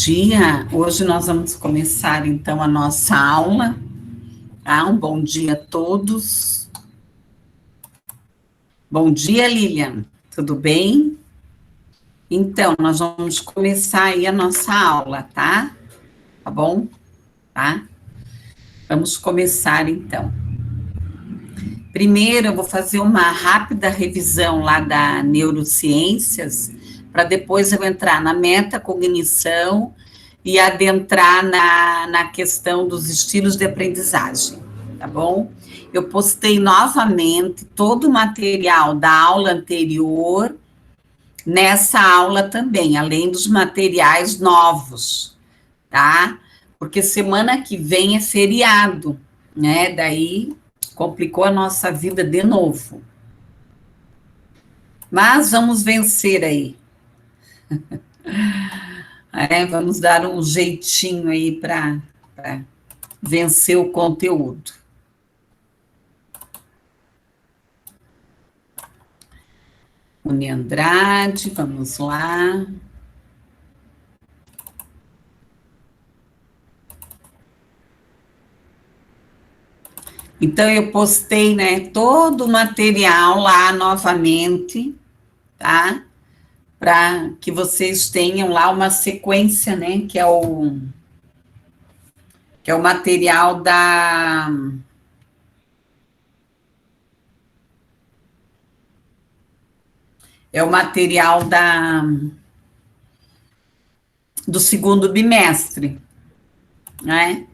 dia. Hoje nós vamos começar, então, a nossa aula. Um bom dia a todos. Bom dia, Lilian. Tudo bem? Então, nós vamos começar aí a nossa aula, tá? Tá bom? Tá? Vamos começar, então. Primeiro, eu vou fazer uma rápida revisão lá da neurociências, para depois eu entrar na metacognição e adentrar na questão dos estilos de aprendizagem, tá bom? Eu postei novamente todo o material da aula anterior nessa aula também, além dos materiais novos, tá? Porque semana que vem é feriado, né? Daí complicou a nossa vida de novo. Mas vamos vencer aí. Vamos dar um jeitinho aí para vencer o conteúdo. Uni Andrade, vamos lá. Então, eu postei, né, todo o material lá novamente, tá? Para que vocês tenham lá uma sequência, né, que é o material do segundo bimestre, né?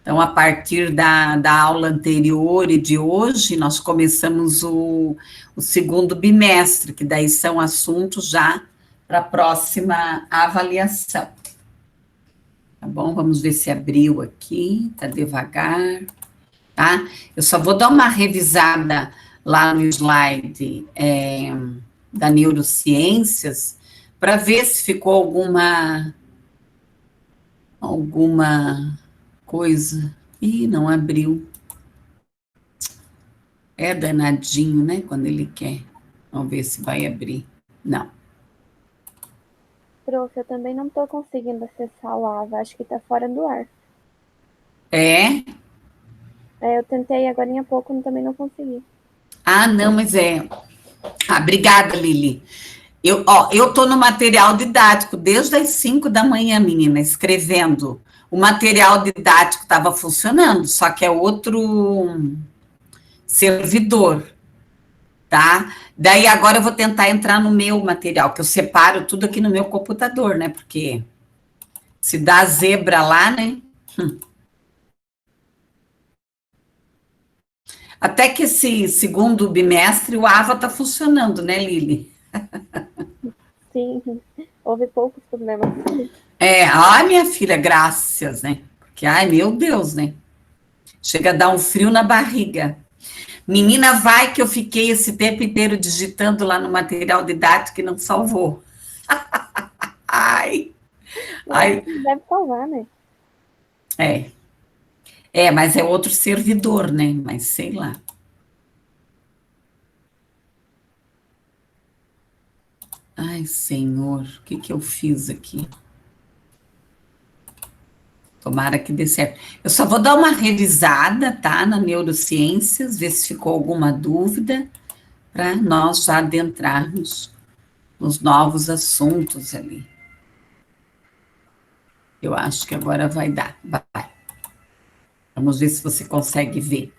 Então, a partir da aula anterior e de hoje, nós começamos o segundo bimestre, que daí são assuntos já para a próxima avaliação. Tá bom? Vamos ver se abriu aqui, tá devagar, tá? Eu só vou dar uma revisada lá no slide da neurociências, para ver se ficou alguma coisa. Ih, não abriu. É danadinho, né? Quando ele quer. Vamos ver se vai abrir. Não. Prof, eu também não estou conseguindo acessar o Ava. Acho que está fora do ar. É? Eu tentei agora há pouco, também não consegui. Não, mas obrigada, Lili. Eu estou no material didático desde as 5 da manhã, menina, escrevendo. O material didático estava funcionando, só que é outro servidor, tá? Daí agora eu vou tentar entrar no meu material, que eu separo tudo aqui no meu computador, né? Porque se dá zebra lá, né? Até que esse segundo bimestre o AVA está funcionando, né, Lili? Sim, houve poucos problemas. Minha filha, graças, né? Porque, meu Deus, né? Chega a dar um frio na barriga. Menina, vai que eu fiquei esse tempo inteiro digitando lá no material didático e não salvou. Ai. Deve salvar, né? Mas é outro servidor, né? Mas sei lá. Ai, Senhor, o que eu fiz aqui? Tomara que dê certo. Eu só vou dar uma revisada, tá? Na neurociências, ver se ficou alguma dúvida, para nós já adentrarmos nos novos assuntos ali. Eu acho que agora vai dar. Vai. Vamos ver se você consegue ver.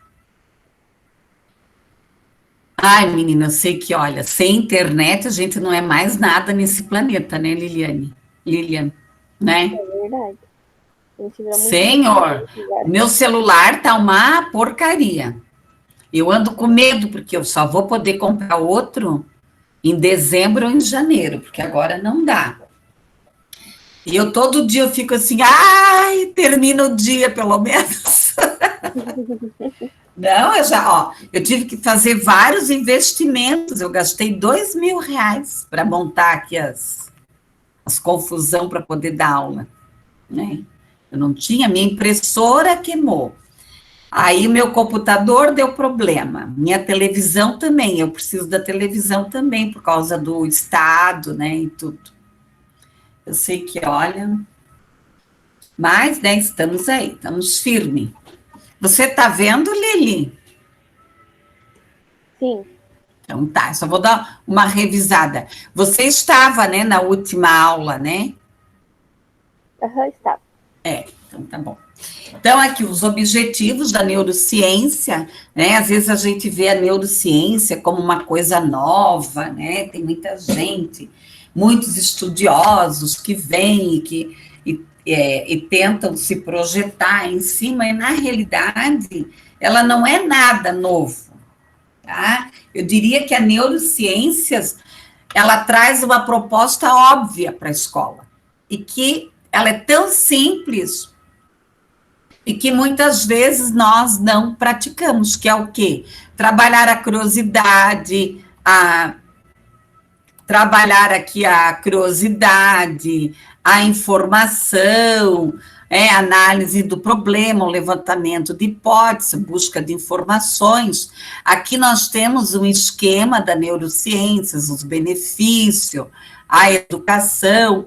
Ai, menina, eu sei que, olha, sem internet a gente não é mais nada nesse planeta, né, Lilian, né? É verdade. Senhor, meu celular tá uma porcaria. Eu ando com medo, porque eu só vou poder comprar outro em dezembro ou em janeiro, porque agora não dá. E todo dia eu fico assim, termina o dia, pelo menos. Não, eu tive que fazer vários investimentos, eu gastei R$2.000 para montar aqui as confusão para poder dar aula, né? Eu não tinha, minha impressora queimou. Aí meu computador deu problema, minha televisão também, eu preciso da televisão também, por causa do estado, né, e tudo. Eu sei que, olha, Mas, né, estamos aí, estamos firmes. Você está vendo, Lili? Sim. Então tá, só vou dar uma revisada. Você estava, né, na última aula, né? Está. Então tá bom. Então, aqui, os objetivos da neurociência, né? Às vezes a gente vê a neurociência como uma coisa nova, né? Tem muita gente, muitos estudiosos que vêm e tentam se projetar em cima, e na realidade, ela não é nada novo, tá? Eu diria que a neurociências, ela traz uma proposta óbvia para a escola, e que ela é tão simples e que muitas vezes nós não praticamos, que é o quê? Trabalhar a curiosidade, trabalhar aqui a curiosidade, a informação, análise do problema, o levantamento de hipóteses, busca de informações. Aqui nós temos um esquema da neurociências, os benefícios, a educação,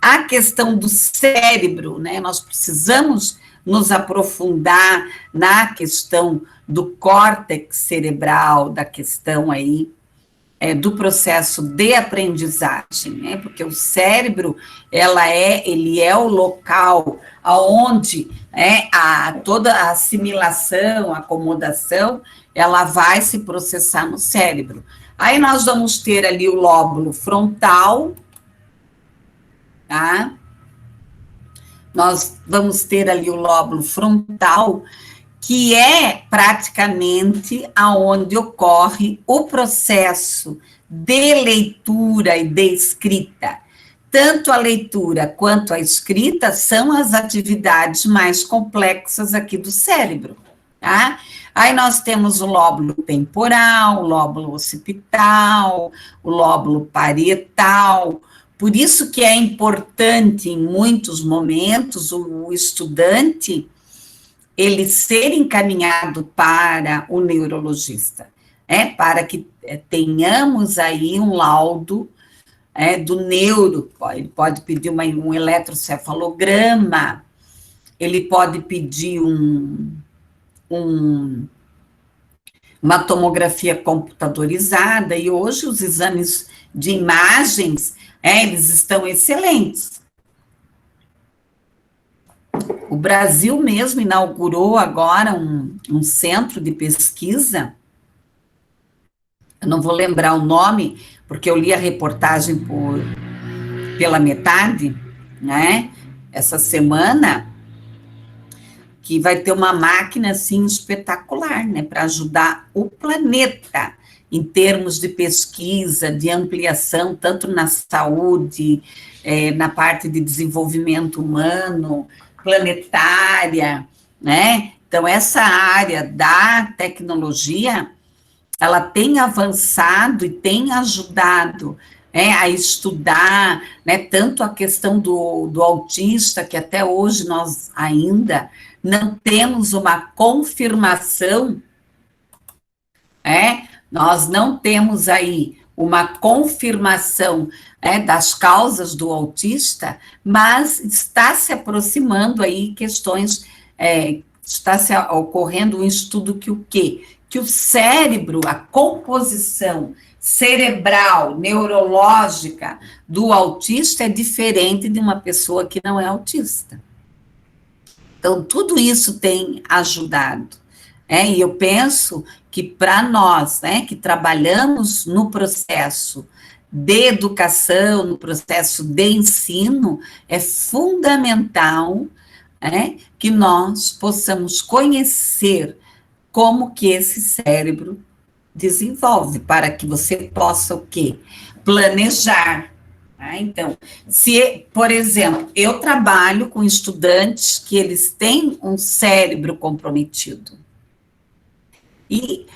a questão do cérebro, né? Nós precisamos nos aprofundar na questão do córtex cerebral, da questão aí do processo de aprendizagem, né? Porque o cérebro, ele é o local aonde toda a assimilação, a acomodação, ela vai se processar no cérebro. Aí nós vamos ter ali o lóbulo frontal, tá? Nós vamos ter ali o lóbulo frontal, que é praticamente aonde ocorre o processo de leitura e de escrita. Tanto a leitura quanto a escrita são as atividades mais complexas aqui do cérebro, tá? Aí nós temos o lóbulo temporal, o lóbulo occipital, o lóbulo parietal. Por isso que é importante, em muitos momentos, o estudante ele ser encaminhado para o neurologista, para que tenhamos aí um laudo do neuro. Ele pode pedir um eletrocefalograma, ele pode pedir uma tomografia computadorizada, e hoje os exames de imagens, eles estão excelentes. O Brasil mesmo inaugurou agora um centro de pesquisa, eu não vou lembrar o nome, porque eu li a reportagem pela metade, né, essa semana, que vai ter uma máquina, assim, espetacular, né, para ajudar o planeta em termos de pesquisa, de ampliação, tanto na saúde, na parte de desenvolvimento humano, planetária, né? Então, essa área da tecnologia, ela tem avançado e tem ajudado a estudar, né, tanto a questão do autista, que até hoje nós ainda não temos uma confirmação, nós não temos aí uma confirmação das causas do autista, mas está se aproximando aí questões, está se ocorrendo um estudo que o quê? Que o cérebro, a composição cerebral, neurológica do autista é diferente de uma pessoa que não é autista. Então, tudo isso tem ajudado. E eu penso que para nós, que trabalhamos no processo de educação, no processo de ensino, é fundamental que nós possamos conhecer como que esse cérebro desenvolve, para que você possa o quê? Planejar. Então, se, por exemplo, eu trabalho com estudantes que eles têm um cérebro comprometido, e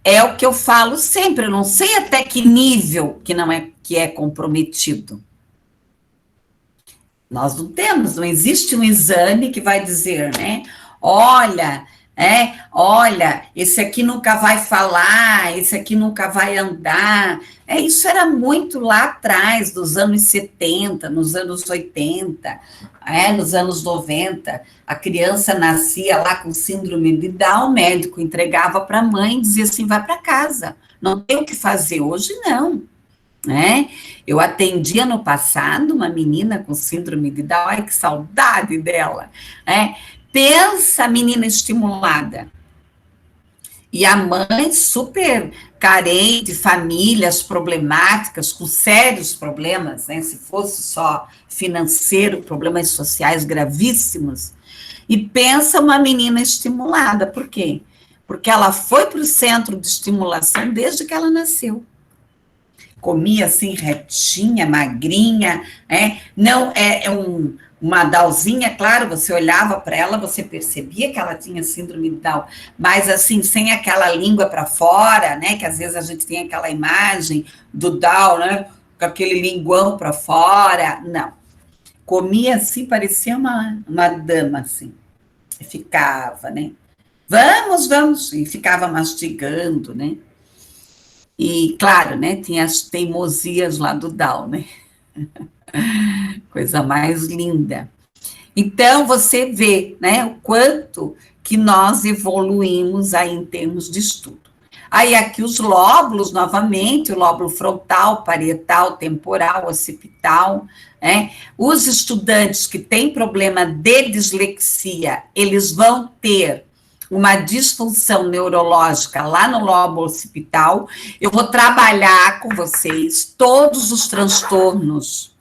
é o que eu falo sempre, eu não sei até que nível que é comprometido. Nós não temos, não existe um exame que vai dizer, olha, Olha, esse aqui nunca vai falar, esse aqui nunca vai andar. Isso era muito lá atrás, dos anos 70, nos anos 80, nos anos 90. A criança nascia lá com síndrome de Down, o médico entregava para a mãe e dizia assim, vai para casa, não tem o que fazer. Hoje não, né? Eu atendia no passado uma menina com síndrome de Down, ai, que saudade dela, né? Pensa a menina estimulada. E a mãe super carente, famílias problemáticas, com sérios problemas, né? Se fosse só financeiro, problemas sociais gravíssimos. E pensa uma menina estimulada. Por quê? Porque ela foi para o centro de estimulação desde que ela nasceu. Comia assim, retinha, magrinha, não uma Downzinha, claro, você olhava para ela, você percebia que ela tinha síndrome de Down, mas assim, sem aquela língua para fora, né, que às vezes a gente tem aquela imagem do Down, né, com aquele linguão para fora, não. Comia assim, parecia uma dama, assim, e ficava, né, vamos, e ficava mastigando, né. E, claro, né, tinha as teimosias lá do Down, né? Coisa mais linda. Então, você vê, né, o quanto que nós evoluímos aí em termos de estudo. Aí, aqui os lóbulos, novamente, o lóbulo frontal, parietal, temporal, occipital, né? Os estudantes que têm problema de dislexia, eles vão ter uma disfunção neurológica lá no lóbulo occipital. Eu vou trabalhar com vocês todos os transtornos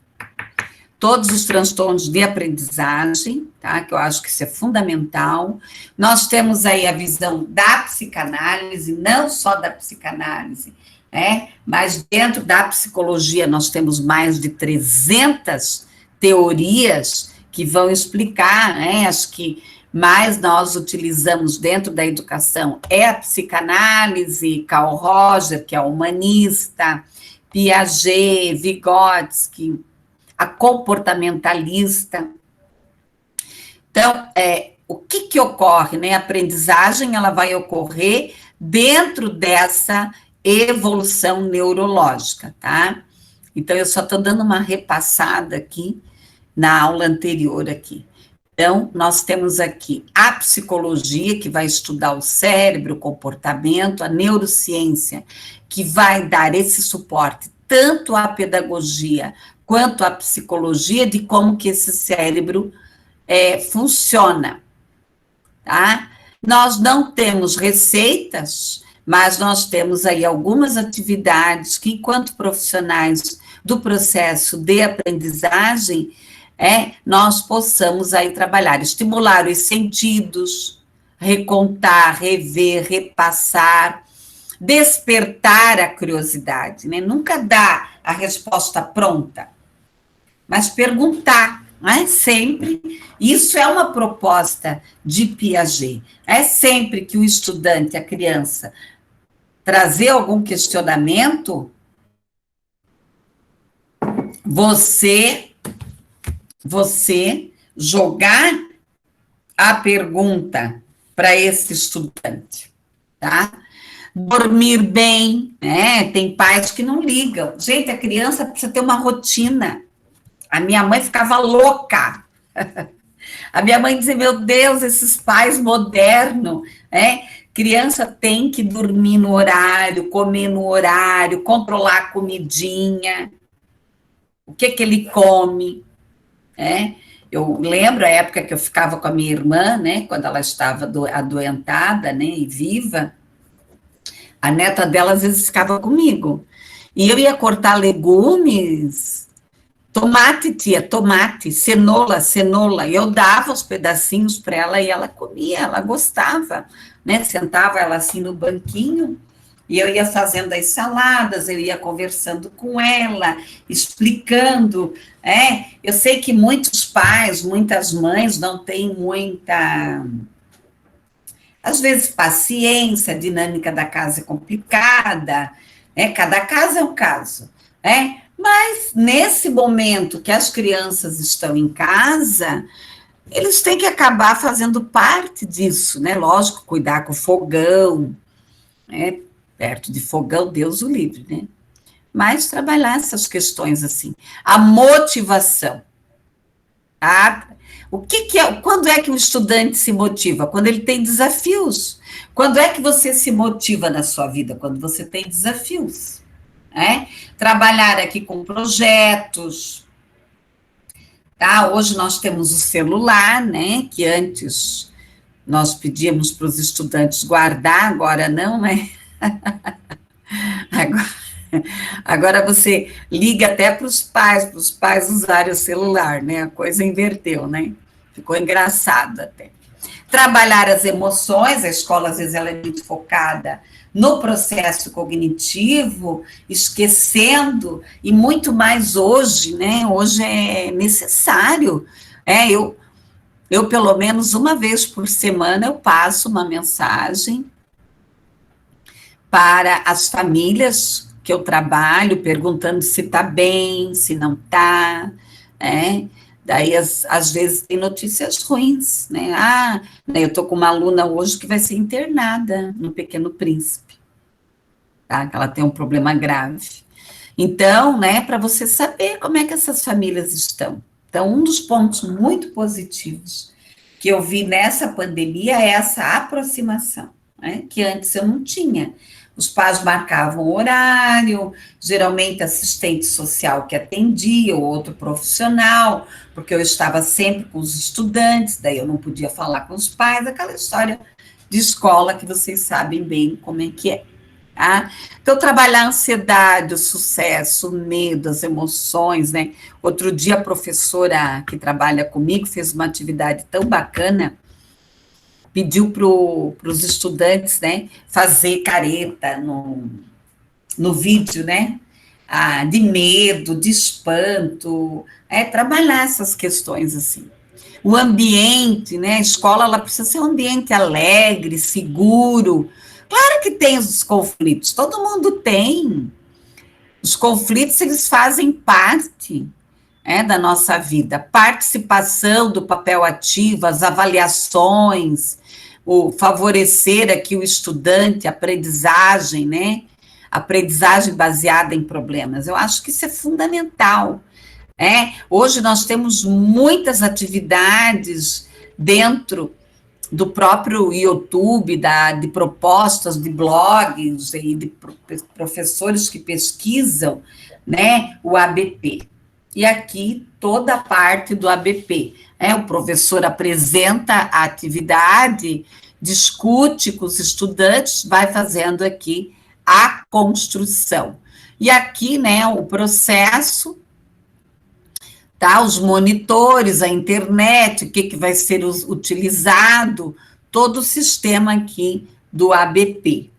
de aprendizagem, tá? Que eu acho que isso é fundamental. Nós temos aí a visão da psicanálise, não só da psicanálise, né? Mas dentro da psicologia nós temos mais de 300 teorias que vão explicar, né? Acho que mais nós utilizamos dentro da educação é a psicanálise, Carl Roger, que é humanista, Piaget, Vygotsky, a comportamentalista. Então, o que ocorre, né? A aprendizagem, ela vai ocorrer dentro dessa evolução neurológica, tá? Então, eu só estou dando uma repassada aqui na aula anterior aqui. Então, nós temos aqui a psicologia, que vai estudar o cérebro, o comportamento, a neurociência, que vai dar esse suporte tanto à pedagogia quanto à psicologia de como que esse cérebro funciona, tá? Nós não temos receitas, mas nós temos aí algumas atividades que, enquanto profissionais do processo de aprendizagem, nós possamos aí trabalhar, estimular os sentidos, recontar, rever, repassar, despertar a curiosidade, né? Nunca dá a resposta pronta, mas perguntar, né? Sempre. Isso é uma proposta de Piaget. É sempre que o estudante, a criança, trazer algum questionamento, você jogar a pergunta para esse estudante, tá? Dormir bem, né? Tem pais que não ligam. Gente, a criança precisa ter uma rotina. A minha mãe ficava louca. A minha mãe dizia, meu Deus, esses pais modernos, né? Criança tem que dormir no horário, comer no horário, controlar a comidinha, o que ele come, né? Eu lembro a época que eu ficava com a minha irmã, né, quando ela estava adoentada, né, e viva, a neta dela às vezes ficava comigo, e eu ia cortar legumes, tomate, tia, tomate, cenoura, e eu dava os pedacinhos para ela e ela comia, ela gostava, né, sentava ela assim no banquinho, e eu ia fazendo as saladas, eu ia conversando com ela, explicando, eu sei que muitos pais, muitas mães não têm muita, às vezes, paciência, a dinâmica da casa é complicada, cada caso é um caso, mas nesse momento que as crianças estão em casa, eles têm que acabar fazendo parte disso, né? Lógico, cuidar com o fogão, né? Perto de fogão, Deus o livre, né? Mas trabalhar essas questões assim. A motivação. Tá? O que é, quando é que o estudante se motiva? Quando ele tem desafios. Quando é que você se motiva na sua vida? Quando você tem desafios. Né? Trabalhar aqui com projetos. Tá? Hoje nós temos o celular, né? Que antes nós pedíamos para os estudantes guardar, agora não, né? Agora, agora você liga até para os pais usarem o celular, né? A coisa inverteu, né? Ficou engraçado até. Trabalhar as emoções, a escola às vezes ela é muito focada no processo cognitivo, esquecendo, e muito mais hoje, né? Hoje é necessário. Eu, pelo menos uma vez por semana, eu passo uma mensagem para as famílias que eu trabalho, perguntando se está bem, se não está, né? Daí, às vezes, tem notícias ruins, né? Eu estou com uma aluna hoje que vai ser internada no Pequeno Príncipe, tá? Que ela tem um problema grave. Então, né, para você saber como é que essas famílias estão. Então, um dos pontos muito positivos que eu vi nessa pandemia é essa aproximação, né, que antes eu não tinha. Os pais marcavam horário, geralmente assistente social que atendia, ou outro profissional, porque eu estava sempre com os estudantes, daí eu não podia falar com os pais, aquela história de escola que vocês sabem bem como é que é. Tá? Então, trabalhar a ansiedade, o sucesso, o medo, as emoções, né? Outro dia, a professora que trabalha comigo fez uma atividade tão bacana, pediu para os estudantes, né, fazer careta no vídeo, né? De medo, de espanto, trabalhar essas questões assim. O ambiente, né? A escola ela precisa ser um ambiente alegre, seguro. Claro que tem os conflitos, todo mundo tem. Os conflitos, eles fazem parte da nossa vida. Participação do papel ativo, as avaliações, o favorecer aqui o estudante, a aprendizagem, né? Aprendizagem baseada em problemas. Eu acho que isso é fundamental. Hoje nós temos muitas atividades dentro do próprio YouTube, de propostas de blogs e de professores que pesquisam, né, o ABP. E aqui toda a parte do ABP. O professor apresenta a atividade, discute com os estudantes, vai fazendo aqui a construção. E aqui, né, o processo, tá? Os monitores, a internet, o que vai ser utilizado, todo o sistema aqui do ABP,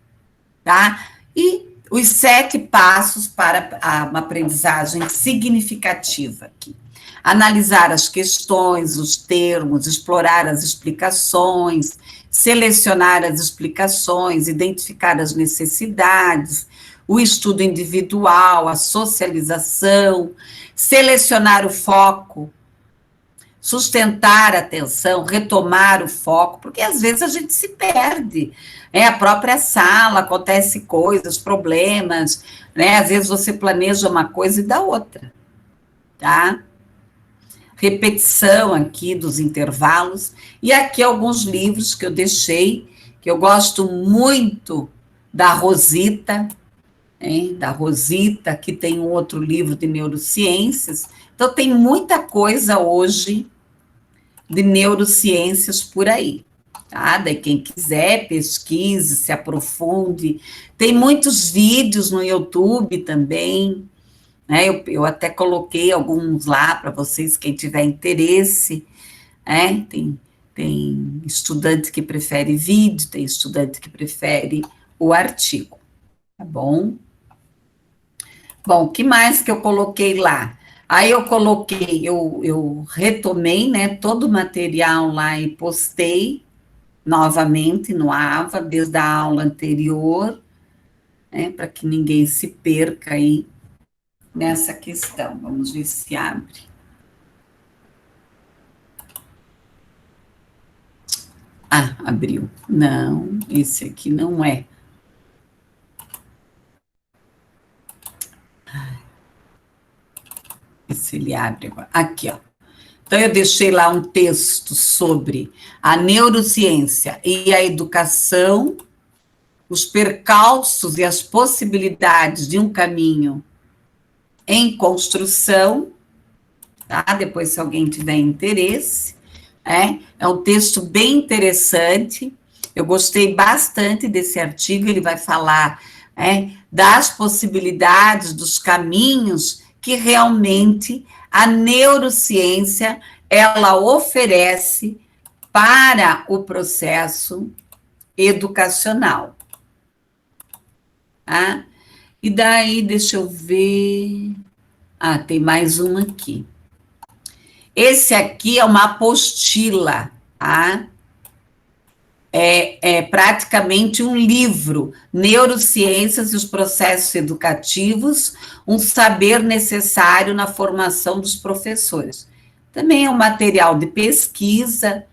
tá? E os 7 passos para uma aprendizagem significativa aqui. Analisar as questões, os termos, explorar as explicações, selecionar as explicações, identificar as necessidades, o estudo individual, a socialização, selecionar o foco, sustentar a atenção, retomar o foco, porque às vezes a gente se perde. A própria sala, acontece coisas, problemas, né? Às vezes você planeja uma coisa e dá outra, tá? Repetição aqui dos intervalos, e aqui alguns livros que eu deixei, que eu gosto muito da Rosita, que tem um outro livro de neurociências. Então, tem muita coisa hoje de neurociências por aí, tá? Daí quem quiser, pesquise, se aprofunde. Tem muitos vídeos no YouTube também, né? Eu até coloquei alguns lá para vocês, quem tiver interesse, né? Tem estudante que prefere vídeo, tem estudante que prefere o artigo, tá bom? Bom, o que mais que eu coloquei lá? Aí eu retomei, né, todo o material lá e postei novamente no AVA, desde a aula anterior, né, para que ninguém se perca aí nessa questão. Vamos ver se abre. Ah, abriu. Não, esse aqui não é. Esse ele abre agora. Aqui, ó. Então, eu deixei lá um texto sobre a neurociência e a educação, os percalços e as possibilidades de um caminho em construção, tá? Depois, se alguém tiver interesse, é um texto bem interessante. Eu gostei bastante desse artigo. Ele vai falar das possibilidades, dos caminhos que realmente a neurociência ela oferece para o processo educacional. Tá? E daí, deixa eu ver. Ah, tem mais uma aqui. Esse aqui é uma apostila, tá? É praticamente um livro, Neurociências e os Processos Educativos, um saber necessário na formação dos professores. Também é um material de pesquisa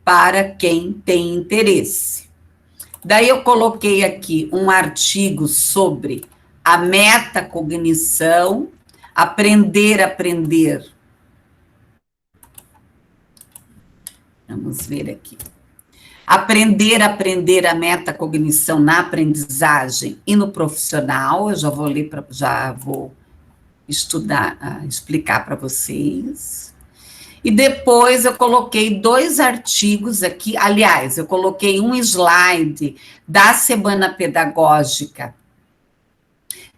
para quem tem interesse. Daí eu coloquei aqui um artigo sobre a metacognição, aprender. Vamos ver aqui. Aprender a metacognição na aprendizagem e no profissional. Eu já vou ler, já vou estudar, explicar para vocês. E depois eu coloquei 2 artigos aqui. Aliás, eu coloquei um slide da Semana Pedagógica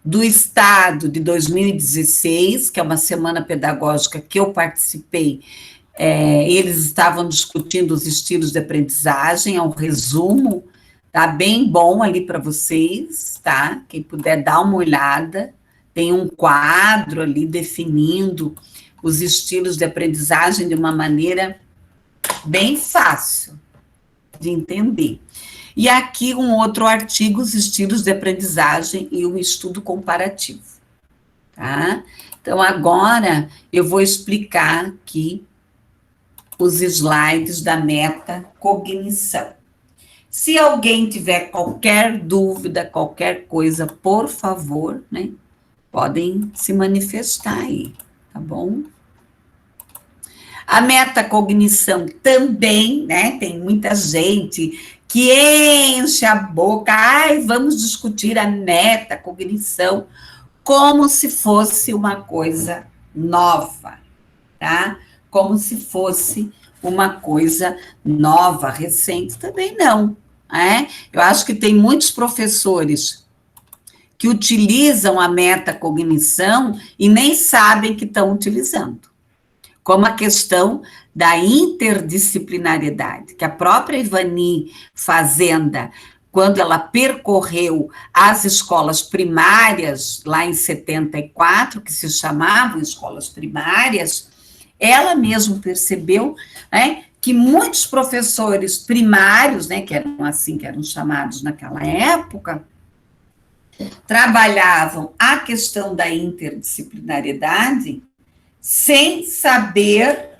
do Estado de 2016, que é uma semana pedagógica que eu participei. Eles estavam discutindo os estilos de aprendizagem, é um resumo, tá bem bom ali para vocês, tá? Quem puder dar uma olhada, tem um quadro ali definindo os estilos de aprendizagem de uma maneira bem fácil de entender. E aqui um outro artigo, os estilos de aprendizagem e um estudo comparativo, tá? Então, agora eu vou explicar aqui os slides da metacognição. Se alguém tiver qualquer dúvida, qualquer coisa, por favor, né, podem se manifestar aí, tá bom? A metacognição também, né, tem muita gente que enche a boca, vamos discutir a metacognição como se fosse uma coisa nova, tá? Como se fosse uma coisa nova, recente, também não. Eu acho que tem muitos professores que utilizam a metacognição e nem sabem que estão utilizando. Como a questão da interdisciplinariedade, que a própria Ivani Fazenda, quando ela percorreu as escolas primárias, lá em 74, que se chamavam escolas primárias, ela mesma percebeu, que muitos professores primários, que eram assim, que eram chamados naquela época, trabalhavam a questão da interdisciplinariedade sem saber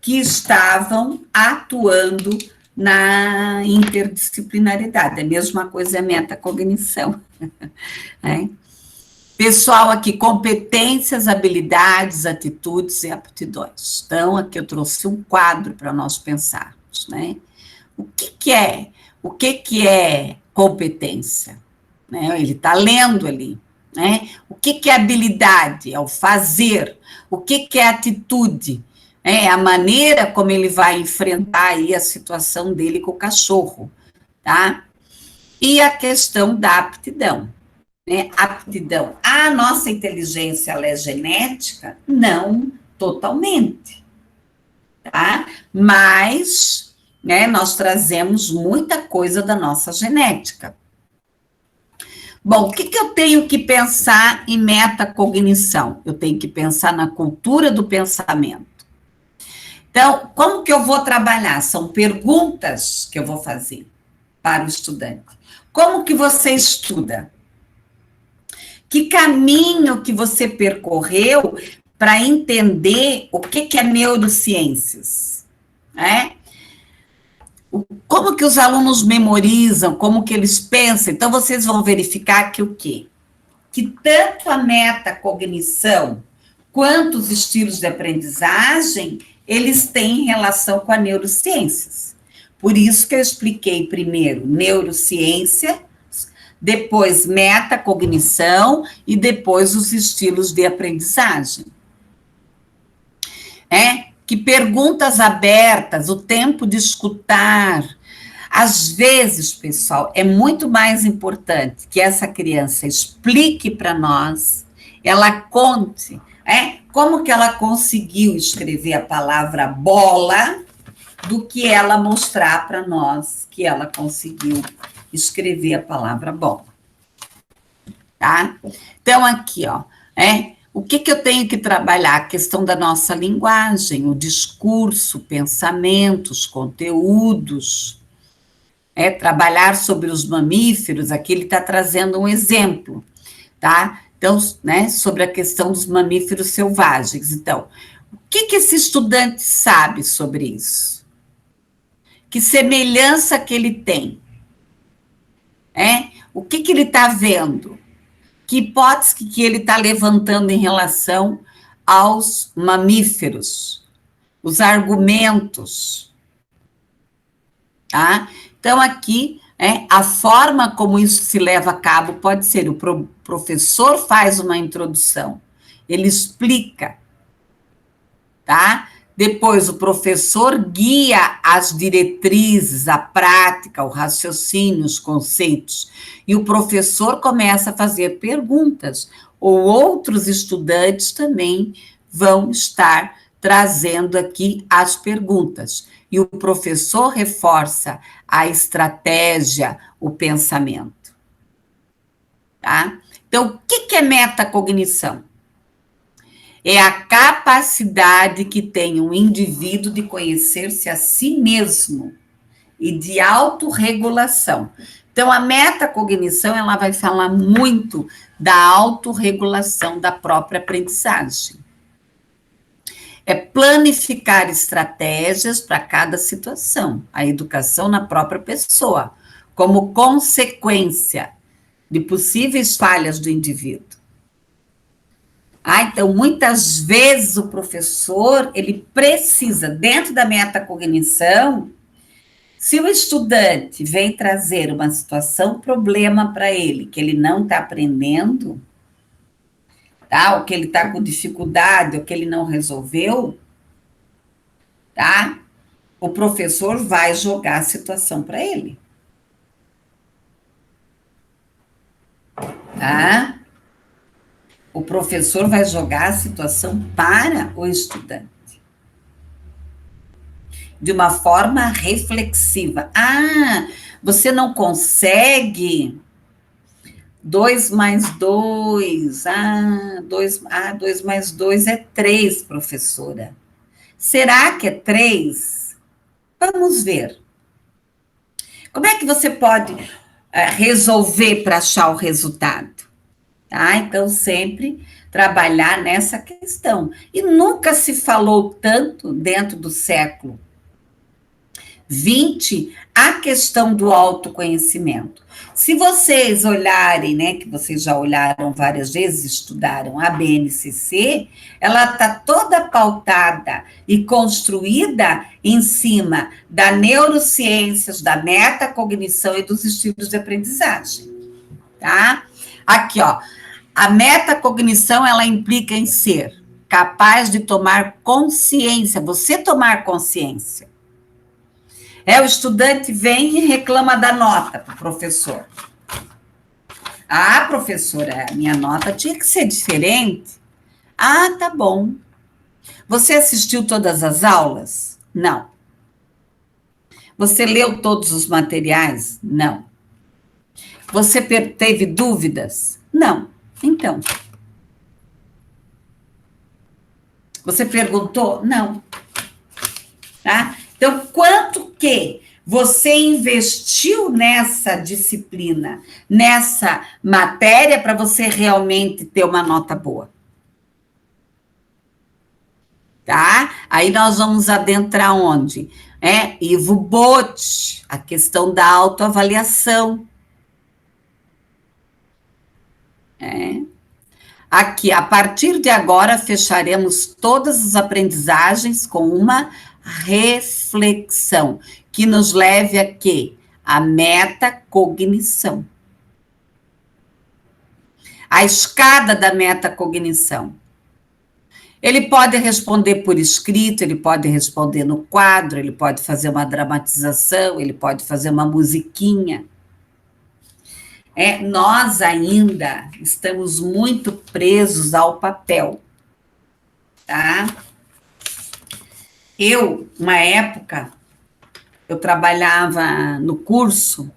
que estavam atuando na interdisciplinariedade. A mesma coisa é metacognição. Pessoal, aqui, competências, habilidades, atitudes e aptidões. Então, aqui eu trouxe um quadro para nós pensarmos, né? O que é competência? Ele está lendo ali, né? O que é habilidade? É o fazer. O que é atitude? É a maneira como ele vai enfrentar aí a situação dele com o cachorro, tá? E a questão da aptidão. Aptidão. A nossa inteligência, ela é genética? Não totalmente, tá? Mas, nós trazemos muita coisa da nossa genética. Bom, o que eu tenho que pensar em metacognição? Eu tenho que pensar na cultura do pensamento. Então, como que eu vou trabalhar? São perguntas que eu vou fazer para o estudante. Como que você estuda? Que caminho que você percorreu para entender o que é neurociências? né? Como que os alunos memorizam, como que eles pensam. Então, vocês vão verificar que o quê? Que tanto a metacognição quanto os estilos de aprendizagem, eles têm relação com a neurociências. Por isso que eu expliquei primeiro neurociência, depois metacognição e depois os estilos de aprendizagem. Que perguntas abertas, o tempo de escutar. Às vezes, pessoal, é muito mais importante que essa criança explique para nós, ela conte, como que ela conseguiu escrever a palavra bola, do que ela mostrar para nós que ela conseguiu escrever a palavra bola. Tá? Então, aqui, ó, o que eu tenho que trabalhar? A questão da nossa linguagem, o discurso, pensamentos, conteúdos. Trabalhar sobre os mamíferos, aqui ele está trazendo um exemplo, tá? Então, sobre a questão dos mamíferos selvagens. Então, o que esse estudante sabe sobre isso? Que semelhança que ele tem? O que ele está vendo? Que hipótese que ele está levantando em relação aos mamíferos? Os argumentos. Tá? Então, aqui, a forma como isso se leva a cabo pode ser: o professor faz uma introdução, ele explica, tá? Depois, o professor guia as diretrizes, a prática, o raciocínio, os conceitos, e o professor começa a fazer perguntas, ou outros estudantes também vão estar trazendo aqui as perguntas. E o professor reforça a estratégia, o pensamento. Tá? Então, o que é metacognição? É a capacidade que tem um indivíduo de conhecer-se a si mesmo e de autorregulação. Então, a metacognição, ela vai falar muito da autorregulação da própria aprendizagem. É planificar estratégias para cada situação, a educação na própria pessoa, como consequência de possíveis falhas do indivíduo. Então, muitas vezes o professor, ele precisa, dentro da metacognição, se o estudante vem trazer uma situação, problema para ele, que ele não está aprendendo, tá? Ou que ele está com dificuldade, ou que ele não resolveu, tá? O professor vai jogar a situação para ele. Tá? O professor vai jogar a situação para o estudante. De uma forma reflexiva. Você não consegue 2 mais 2. 2 mais 2 é 3, professora. Será que é 3? Vamos ver. Como é que você pode resolver para achar o resultado? Tá? Então, sempre trabalhar nessa questão. E nunca se falou tanto, dentro do século XX, a questão do autoconhecimento. Se vocês olharem, que vocês já olharam várias vezes, estudaram a BNCC, ela está toda pautada e construída em cima da neurociências, da metacognição e dos estilos de aprendizagem. Tá? Aqui, ó. A metacognição, ela implica em ser capaz de tomar consciência, você tomar consciência. O estudante vem e reclama da nota para o professor. Professora, minha nota tinha que ser diferente. Tá bom. Você assistiu todas as aulas? Não. Você leu todos os materiais? Não. Você teve dúvidas? Não. Então, você perguntou? Não. Tá? Então, quanto que você investiu nessa disciplina, nessa matéria, para você realmente ter uma nota boa? tá? Aí nós vamos adentrar onde? Ivo Botti, a questão da autoavaliação. Aqui, a partir de agora, fecharemos todas as aprendizagens com uma reflexão, que nos leve a quê? A metacognição. A escada da metacognição. Ele pode responder por escrito, ele pode responder no quadro, ele pode fazer uma dramatização, ele pode fazer uma musiquinha. Nós ainda estamos muito presos ao papel, tá? Uma época, eu trabalhava no curso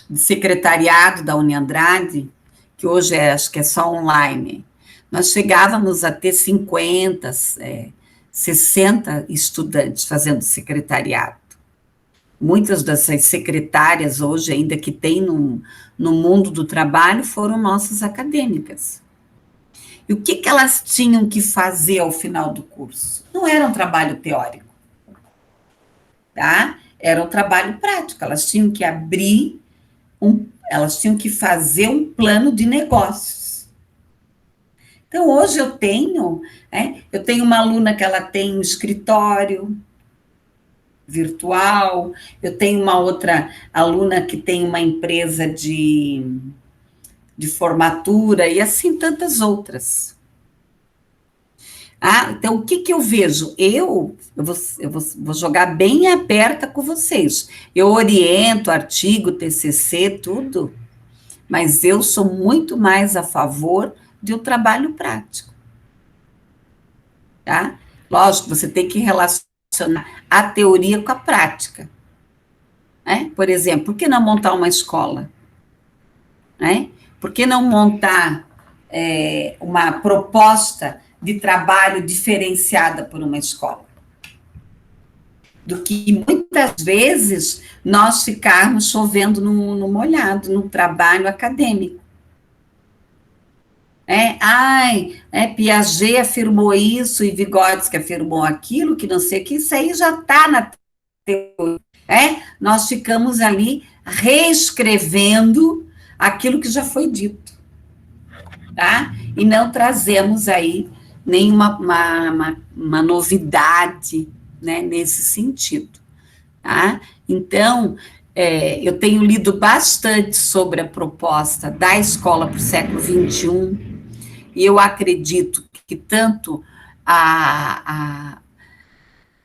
de secretariado da Uniandrade, que hoje acho que é só online. Nós chegávamos a ter 50, 60 estudantes fazendo secretariado. Muitas dessas secretárias hoje, ainda que tem no mundo do trabalho, foram nossas acadêmicas. E o que elas tinham que fazer ao final do curso? Não era um trabalho teórico, tá? Era um trabalho prático. Elas tinham que elas tinham que fazer um plano de negócios. Então, hoje eu tenho uma aluna que ela tem um escritório virtual, eu tenho uma outra aluna que tem uma empresa de formatura, e assim tantas outras. Então, o que eu vejo? Eu vou jogar bem aberta com vocês. Eu oriento artigo, TCC, tudo, mas eu sou muito mais a favor de um trabalho prático. Tá? Lógico, você tem que relacionar a teoria com a prática. Por exemplo, por que não montar uma escola? Por que não montar uma proposta de trabalho diferenciada por uma escola? Do que muitas vezes nós ficarmos chovendo no molhado, no trabalho acadêmico. Piaget afirmou isso e Vygotsky afirmou aquilo, que não sei o que, isso aí já está na teoria. Nós ficamos ali reescrevendo aquilo que já foi dito, tá? E não trazemos aí nenhuma uma novidade, né, nesse sentido, tá? Então, eu tenho lido bastante sobre a proposta da escola para o século XXI, e eu acredito que tanto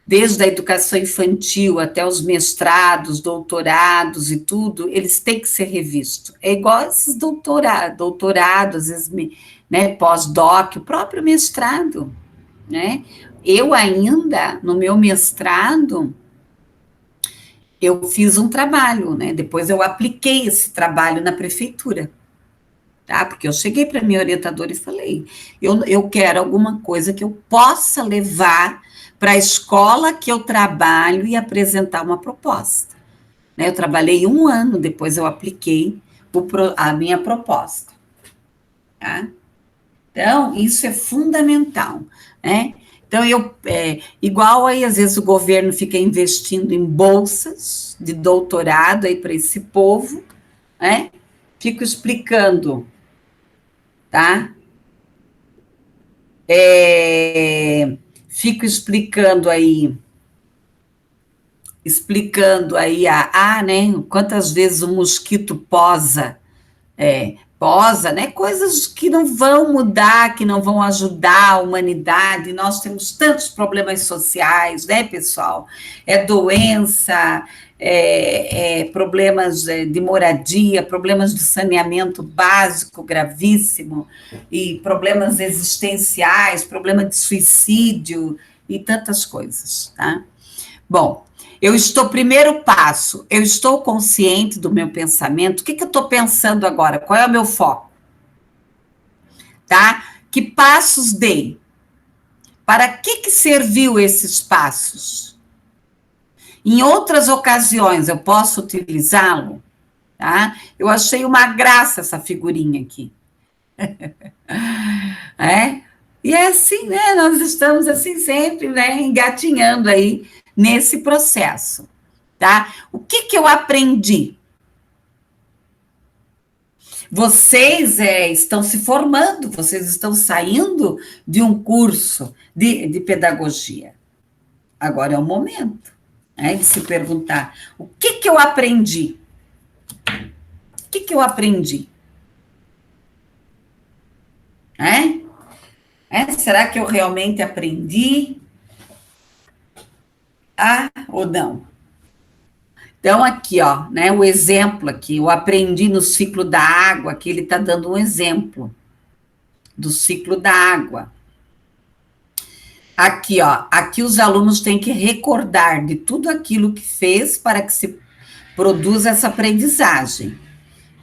desde a educação infantil até os mestrados, doutorados e tudo, eles têm que ser revistos. É igual esses doutorados, às vezes, né, pós-doc, o próprio mestrado, né? Eu ainda, no meu mestrado, eu fiz um trabalho, né? Depois eu apliquei esse trabalho na prefeitura, tá? Porque eu cheguei para a minha orientadora e falei, eu quero alguma coisa que eu possa levar para a escola que eu trabalho e apresentar uma proposta. Né? Eu trabalhei 1 ano, depois eu apliquei a minha proposta. Tá? Então, isso é fundamental, né? Então, igual aí, às vezes, o governo fica investindo em bolsas de doutorado aí para esse povo, né? Fico explicando, tá? Fico explicando aí né? Quantas vezes o mosquito posa, né? Coisas que não vão mudar, que não vão ajudar a humanidade. Nós temos tantos problemas sociais, né, pessoal? Doença, problemas de moradia, problemas de saneamento básico gravíssimo, e problemas existenciais, problema de suicídio e tantas coisas, tá? Bom, primeiro passo, eu estou consciente do meu pensamento. O que eu estou pensando agora? Qual é o meu foco? Tá? Que passos dei? Para que serviu esses passos? Em outras ocasiões, eu posso utilizá-lo? Tá? Eu achei uma graça essa figurinha aqui. E é assim, né? Nós estamos assim sempre, né, engatinhando aí nesse processo, tá? O que que eu aprendi? Vocês estão se formando, vocês estão saindo de um curso de pedagogia. Agora é o momento, né, de se perguntar: o que que eu aprendi? O que que eu aprendi? É? Será que eu realmente aprendi? Ou não? Então, aqui, ó, né, o exemplo aqui, eu aprendi no ciclo da água, aqui ele está dando um exemplo do ciclo da água. Aqui, ó, aqui os alunos têm que recordar de tudo aquilo que fez para que se produza essa aprendizagem.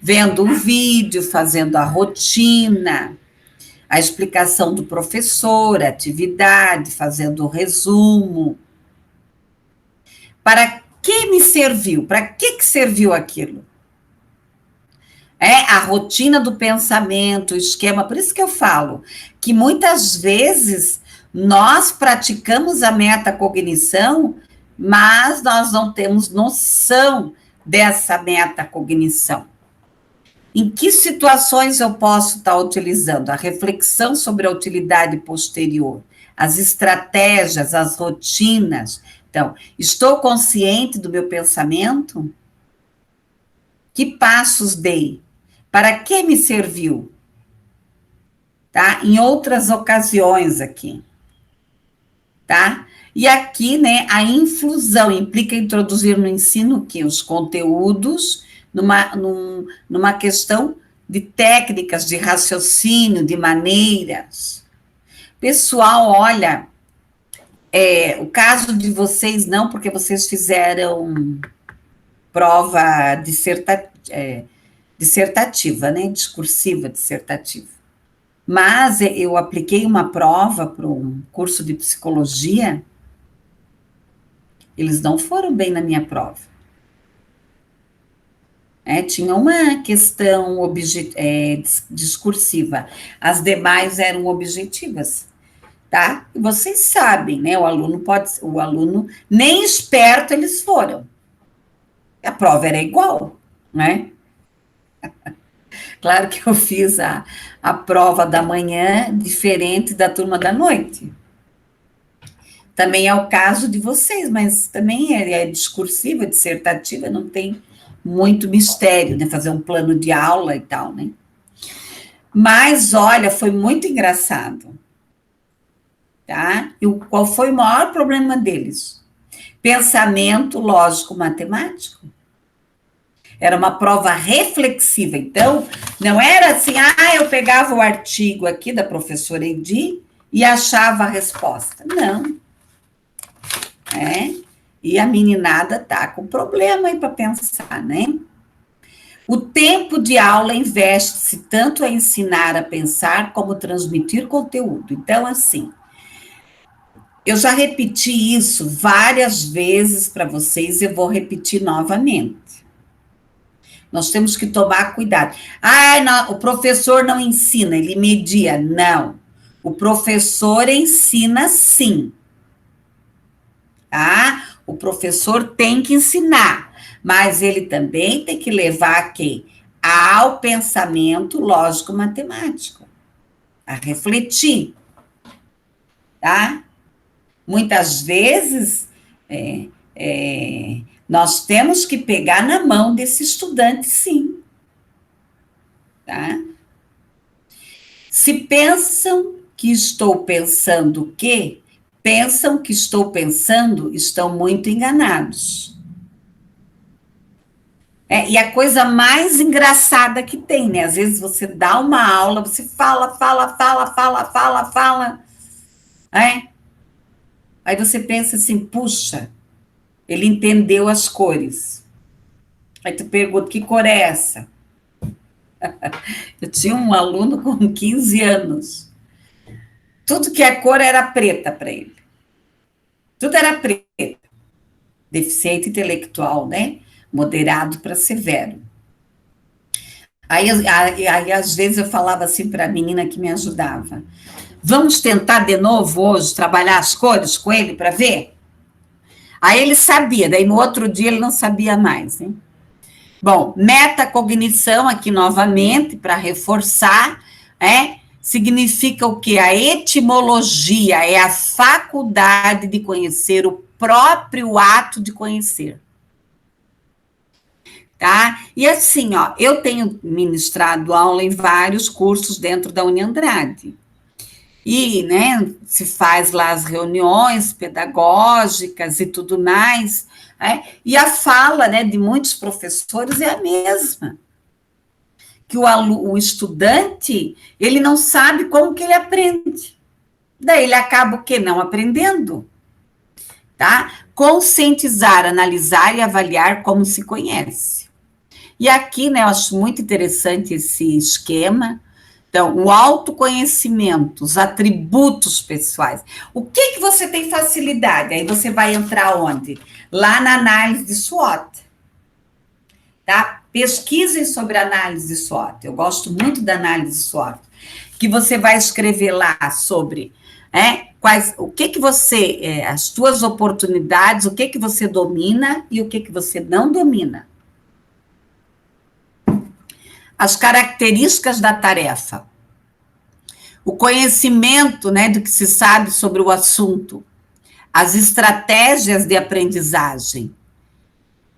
Vendo um vídeo, fazendo a rotina, a explicação do professor, a atividade, fazendo o resumo. Para que me serviu? Para que serviu aquilo? A rotina do pensamento, o esquema. Por isso que eu falo que muitas vezes nós praticamos a metacognição, mas nós não temos noção dessa metacognição. Em que situações eu posso estar utilizando? A reflexão sobre a utilidade posterior, as estratégias, as rotinas. Então, estou consciente do meu pensamento? Que passos dei? Para que me serviu? Tá? Em outras ocasiões aqui. Tá? E aqui, né, a infusão implica introduzir no ensino o quê? Os conteúdos numa questão de técnicas, de raciocínio, de maneiras. Pessoal, olha, o caso de vocês não, porque vocês fizeram prova dissertativa, né? Discursiva, dissertativa. Mas eu apliquei uma prova para um curso de psicologia, eles não foram bem na minha prova. Tinha uma questão discursiva, as demais eram objetivas, tá? E vocês sabem, né? O aluno nem esperto eles foram. A prova era igual, né? Claro que eu fiz a prova da manhã diferente da turma da noite. Também é o caso de vocês, mas também é discursiva, dissertativa, não tem muito mistério, né? Fazer um plano de aula e tal, né? Mas, olha, foi muito engraçado, tá? E qual foi o maior problema deles? Pensamento lógico-matemático. Era uma prova reflexiva, então, não era assim, eu pegava o artigo aqui da professora Edi e achava a resposta. Não. E a meninada tá com problema aí para pensar, né? O tempo de aula investe-se tanto a ensinar a pensar como transmitir conteúdo. Então, assim, eu já repeti isso várias vezes para vocês, eu vou repetir novamente. Nós temos que tomar cuidado. Não, o professor não ensina, ele media. Não. O professor ensina sim. Tá? O professor tem que ensinar, mas ele também tem que levar quem? Ao pensamento lógico-matemático, a refletir, tá? Muitas vezes, nós temos que pegar na mão desse estudante, sim, tá? Se pensam que estou pensando que, pensam que estou pensando, estão muito enganados. E a coisa mais engraçada que tem, né? Às vezes você dá uma aula, você fala, aí você pensa assim, puxa, ele entendeu as cores. Aí tu pergunta, que cor é essa? Eu tinha um aluno com 15 anos. Tudo que é cor era preta para ele. Tudo era preta. Deficiente intelectual, né? Moderado para severo. Aí, às vezes, eu falava assim para a menina que me ajudava: vamos tentar de novo hoje trabalhar as cores com ele para ver? Aí ele sabia, daí no outro dia ele não sabia mais, hein? Bom, metacognição aqui novamente, para reforçar, significa o quê? A etimologia é a faculdade de conhecer, o próprio ato de conhecer. Tá? E assim, ó, eu tenho ministrado aula em vários cursos dentro da Uniandrade. E, né, se faz lá as reuniões pedagógicas e tudo mais, e a fala, né, de muitos professores é a mesma, que o estudante, ele não sabe como que ele aprende, daí ele acaba o quê? Não aprendendo, tá? Conscientizar, analisar e avaliar como se conhece. E aqui, né, eu acho muito interessante esse esquema. Então, o autoconhecimento, os atributos pessoais. O que você tem facilidade? Aí você vai entrar onde? Lá na análise de SWOT. Tá? Pesquisem sobre a análise de SWOT. Eu gosto muito da análise de SWOT. Que você vai escrever lá sobre o que você, as suas oportunidades, o que você domina e o que você não domina. As características da tarefa, o conhecimento, né, do que se sabe sobre o assunto, as estratégias de aprendizagem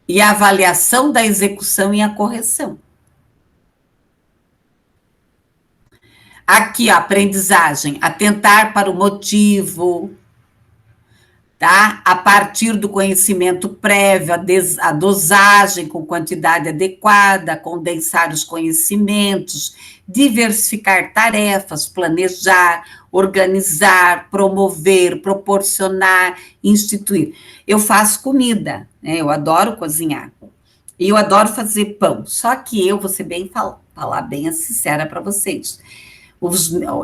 e a avaliação da execução e a correção. Aqui, a aprendizagem, atentar para o motivo, tá? A partir do conhecimento prévio, a dosagem com quantidade adequada, condensar os conhecimentos, diversificar tarefas, planejar, organizar, promover, proporcionar, instituir. Eu faço comida, né? Eu adoro cozinhar. E eu adoro fazer pão. Só que eu vou ser bem falar bem sincera para vocês.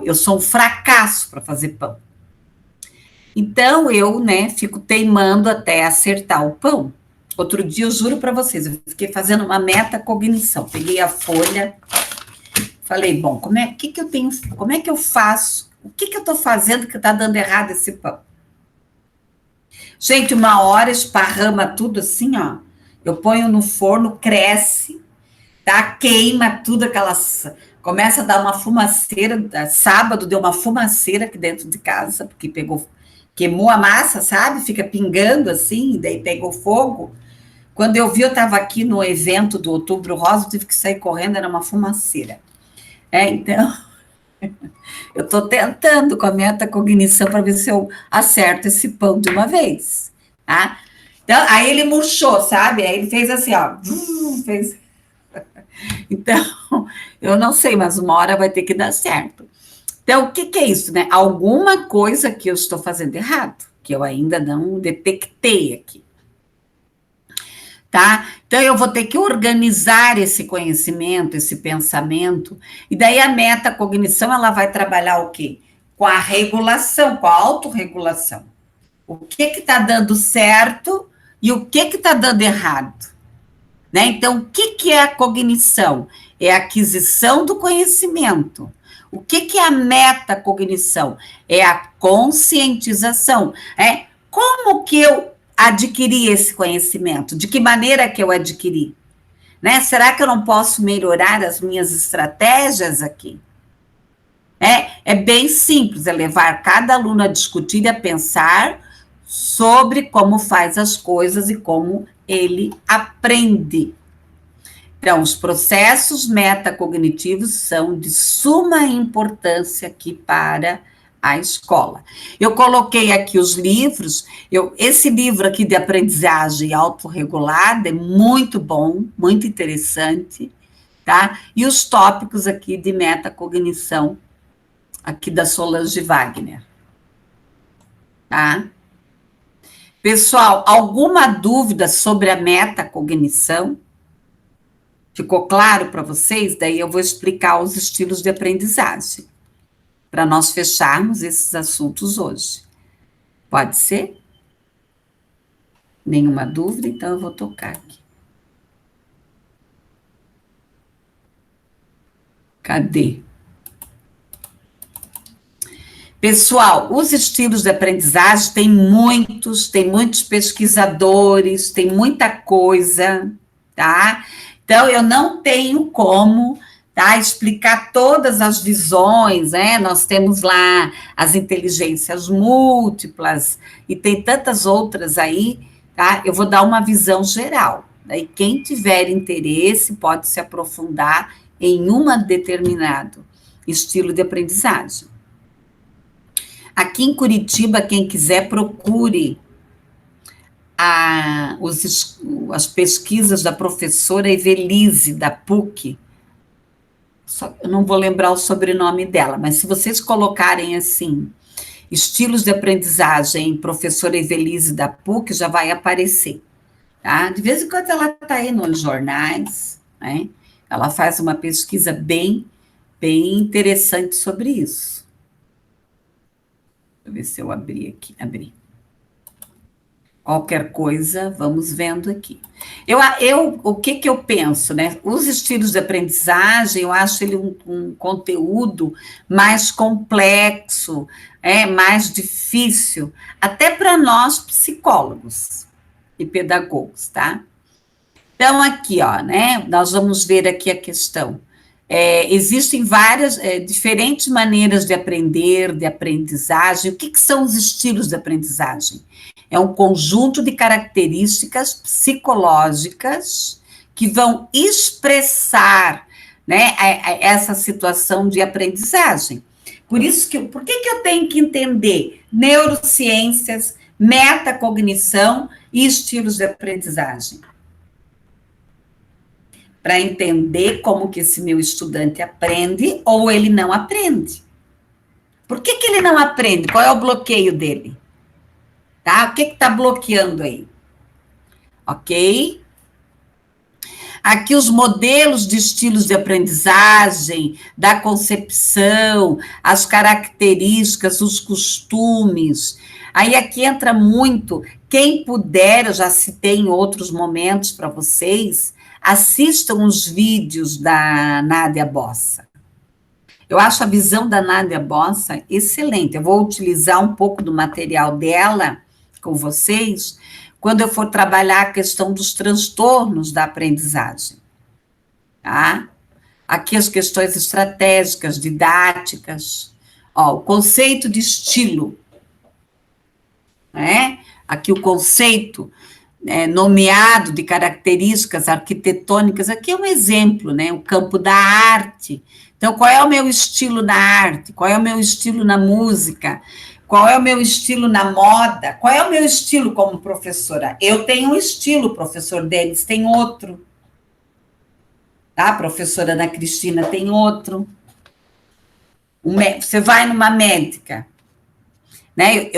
Eu sou um fracasso para fazer pão. Então, eu, né, fico teimando até acertar o pão. Outro dia, eu juro para vocês, eu fiquei fazendo uma metacognição. Peguei a folha, falei, bom, como é que eu faço? O que eu estou fazendo que está dando errado esse pão? Gente, uma hora esparrama tudo assim, ó. Eu ponho no forno, cresce, tá? Queima tudo aquelas... Começa a dar uma fumaceira. Sábado deu uma fumaceira aqui dentro de casa, porque queimou a massa, sabe? Fica pingando assim, daí pegou fogo. Quando eu vi, eu estava aqui no evento do Outubro Rosa, eu tive que sair correndo, era uma fumaceira. Então, eu estou tentando com a metacognição para ver se eu acerto esse pão de uma vez, tá? Então, aí ele murchou, sabe? Aí ele fez assim, ó. Fez... Então, eu não sei, mas uma hora vai ter que dar certo. Então, o que é isso, né? Alguma coisa que eu estou fazendo errado, que eu ainda não detectei aqui. Tá? Então, eu vou ter que organizar esse conhecimento, esse pensamento, e daí a metacognição, ela vai trabalhar o quê? Com a regulação, com a autorregulação. O que está dando certo e o que está dando errado. Né? Então, o que é a cognição? É a aquisição do conhecimento. O que é a metacognição? É a conscientização. Como que eu adquiri esse conhecimento? De que maneira que eu adquiri? Né? Será que eu não posso melhorar as minhas estratégias aqui? É bem simples, é levar cada aluno a discutir e a pensar sobre como faz as coisas e como ele aprende. Então, os processos metacognitivos são de suma importância aqui para a escola. Eu coloquei aqui os livros, esse livro aqui de aprendizagem autorregulada é muito bom, muito interessante, tá? E os tópicos aqui de metacognição, aqui da Solange Wagner, tá? Pessoal, alguma dúvida sobre a metacognição? Ficou claro para vocês? Daí eu vou explicar os estilos de aprendizagem, para nós fecharmos esses assuntos hoje. Pode ser? Nenhuma dúvida? Então eu vou tocar aqui. Cadê? Pessoal, os estilos de aprendizagem tem muitos pesquisadores, tem muita coisa, tá? Então, eu não tenho como, tá, explicar todas as visões, né? Nós temos lá as inteligências múltiplas e tem tantas outras aí, tá? Eu vou dar uma visão geral. Daí, quem tiver interesse pode se aprofundar em um determinado estilo de aprendizagem. Aqui em Curitiba, quem quiser, procure as pesquisas da professora Evelise, da PUC. Eu não vou lembrar o sobrenome dela, mas se vocês colocarem assim, estilos de aprendizagem, professora Evelise da PUC, já vai aparecer. Tá? De vez em quando ela está aí nos jornais, né? Ela faz uma pesquisa bem interessante sobre isso. Deixa eu ver se eu abri aqui. Abri. Qualquer coisa, vamos vendo aqui. O que eu penso, né? Os estilos de aprendizagem, eu acho ele um conteúdo mais complexo, mais difícil, até para nós psicólogos e pedagogos, tá? Então, aqui, ó, né? Nós vamos ver aqui a questão. Existem várias, diferentes maneiras de aprender, de aprendizagem. O que são os estilos de aprendizagem? É um conjunto de características psicológicas que vão expressar, né, essa situação de aprendizagem. Por isso por que eu tenho que entender neurociências, metacognição e estilos de aprendizagem? Para entender como que esse meu estudante aprende ou ele não aprende. Por que ele não aprende? Qual é o bloqueio dele? Tá? O que está bloqueando aí? Ok? Aqui os modelos de estilos de aprendizagem, da concepção, as características, os costumes. Aí aqui entra muito, quem puder, eu já citei em outros momentos para vocês, assistam os vídeos da Nádia Bossa. Eu acho a visão da Nádia Bossa excelente. Eu vou utilizar um pouco do material dela com vocês quando eu for trabalhar a questão dos transtornos da aprendizagem. Tá? Aqui as questões estratégicas, didáticas. Ó, o conceito de estilo. Né? Aqui o conceito nomeado de características arquitetônicas, aqui é um exemplo, né? O campo da arte. Então, qual é o meu estilo na arte? Qual é o meu estilo na música? Qual é o meu estilo na moda? Qual é o meu estilo como professora? Eu tenho um estilo, o professor Denis tem outro. Tá? A professora Ana Cristina tem outro. Você vai numa médica, né?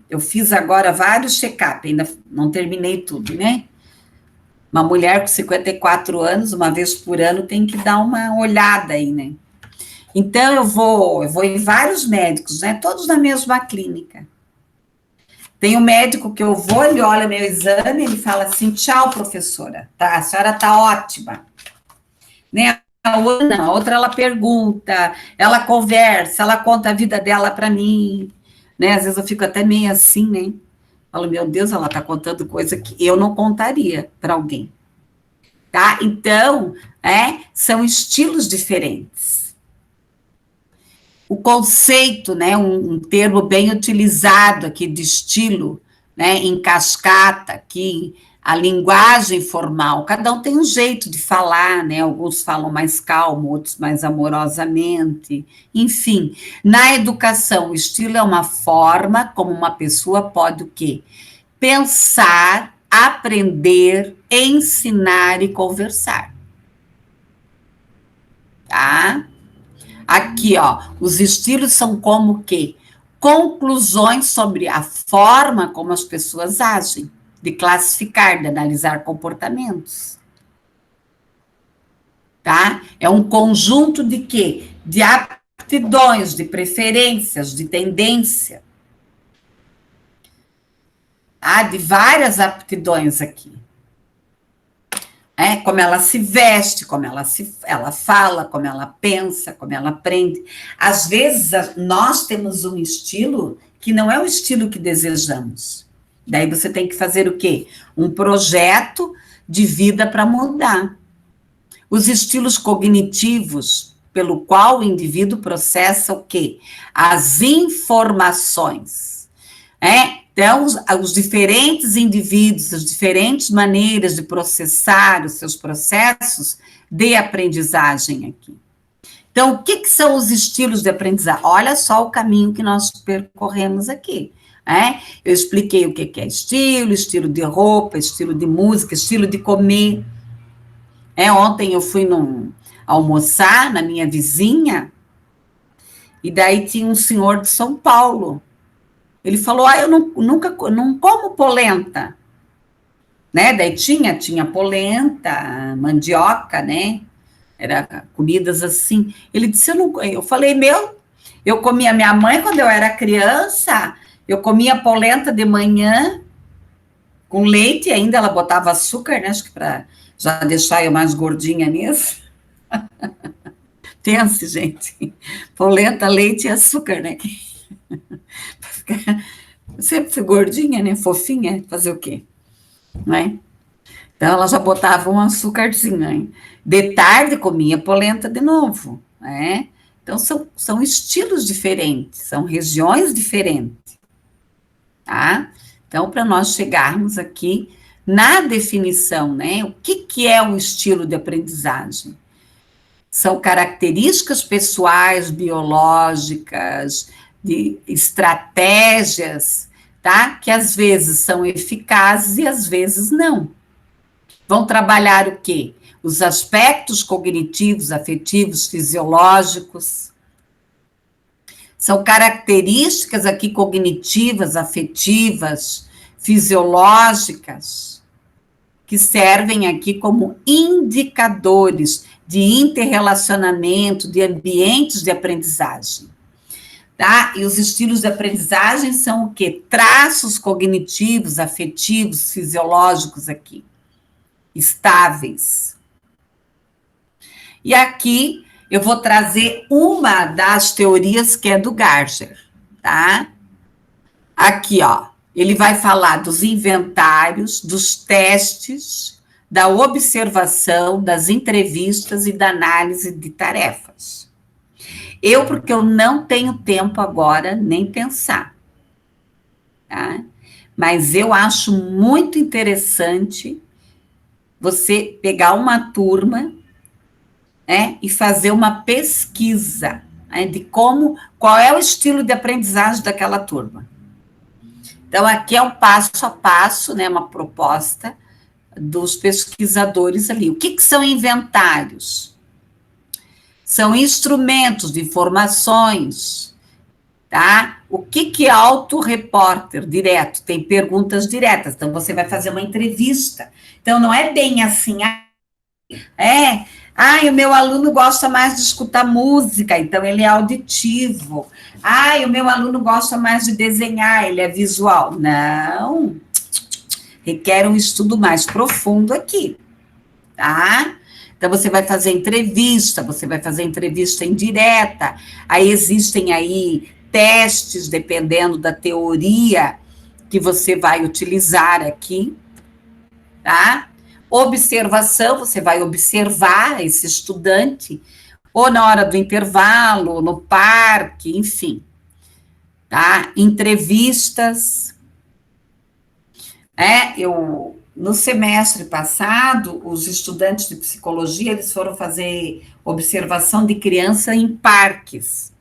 Eu fiz agora vários check-up, ainda não terminei tudo, né? Uma mulher com 54 anos, uma vez por ano, tem que dar uma olhada aí, né? Então, eu vou em vários médicos, né? Todos na mesma clínica. Tem um médico que eu vou, ele olha meu exame, ele fala assim, tchau, professora, tá? A senhora tá ótima. Né? A outra, ela pergunta, ela conversa, ela conta a vida dela para mim, né? Às vezes eu fico até meio assim, né? Falo, meu Deus, ela tá contando coisa que eu não contaria para alguém. Tá? Então, são estilos diferentes. O conceito, né, um termo bem utilizado aqui de estilo, né, em cascata, aqui, a linguagem formal, cada um tem um jeito de falar, né, alguns falam mais calmo, outros mais amorosamente, enfim. Na educação, o estilo é uma forma como uma pessoa pode o quê? Pensar, aprender, ensinar e conversar. Tá? Aqui, ó, os estilos são como o quê? Conclusões sobre a forma como as pessoas agem, de classificar, de analisar comportamentos. Tá? É um conjunto de quê? De aptidões, de preferências, de tendência. Tá? De várias aptidões aqui. Como ela se veste, como ela fala, como ela pensa, como ela aprende. Às vezes, nós temos um estilo que não é o estilo que desejamos. Daí você tem que fazer o quê? Um projeto de vida para mudar. Os estilos cognitivos, pelo qual o indivíduo processa o quê? As informações. Então, os diferentes indivíduos, as diferentes maneiras de processar os seus processos de aprendizagem aqui. Então, o que são os estilos de aprendizagem? Olha só o caminho que nós percorremos aqui. Eu expliquei o que é estilo de roupa, estilo de música, estilo de comer. Ontem eu fui almoçar na minha vizinha, e daí tinha um senhor de São Paulo. Ele falou, eu nunca não como polenta. Daí tinha polenta, mandioca, Era comidas assim. Ele disse, eu falei, eu comia, minha mãe, quando eu era criança, eu comia polenta de manhã, com leite, e ainda ela botava açúcar, acho que para já deixar eu mais gordinha nisso. Pense, gente, polenta, leite e açúcar, Sempre fui gordinha, fofinha, fazer o quê? Então, ela já botava um açúcarzinho, De tarde, comia polenta de novo, Então, são estilos diferentes, são regiões diferentes, tá? Então, para nós chegarmos aqui na definição, O que é um estilo de aprendizagem? São características pessoais, biológicas, de estratégias, tá? Que às vezes são eficazes e às vezes não. Vão trabalhar o quê? Os aspectos cognitivos, afetivos, fisiológicos. São características aqui cognitivas, afetivas, fisiológicas, que servem aqui como indicadores de interrelacionamento, de ambientes de aprendizagem. Tá? E os estilos de aprendizagem são o quê? Traços cognitivos, afetivos, fisiológicos aqui, estáveis. E aqui eu vou trazer uma das teorias que é do Garger, tá? Aqui, ele vai falar dos inventários, dos testes, da observação, das entrevistas e da análise de tarefas. Porque eu não tenho tempo agora nem pensar, tá? Mas eu acho muito interessante você pegar uma turma, e fazer uma pesquisa, de qual é o estilo de aprendizagem daquela turma. Então, aqui é um passo a passo, uma proposta dos pesquisadores ali. O que são inventários? São instrumentos de informações, tá? O que é autorrepórter direto? Tem perguntas diretas, então você vai fazer uma entrevista. Então, não é bem assim, o meu aluno gosta mais de escutar música, então ele é auditivo. O meu aluno gosta mais de desenhar, ele é visual. Não, requer um estudo mais profundo aqui, tá? Então, você vai fazer entrevista indireta, aí existem aí testes, dependendo da teoria que você vai utilizar aqui, tá? Observação, você vai observar esse estudante, ou na hora do intervalo, no parque, enfim, tá? Entrevistas. No semestre passado, os estudantes de psicologia, eles foram fazer observação de criança em parques.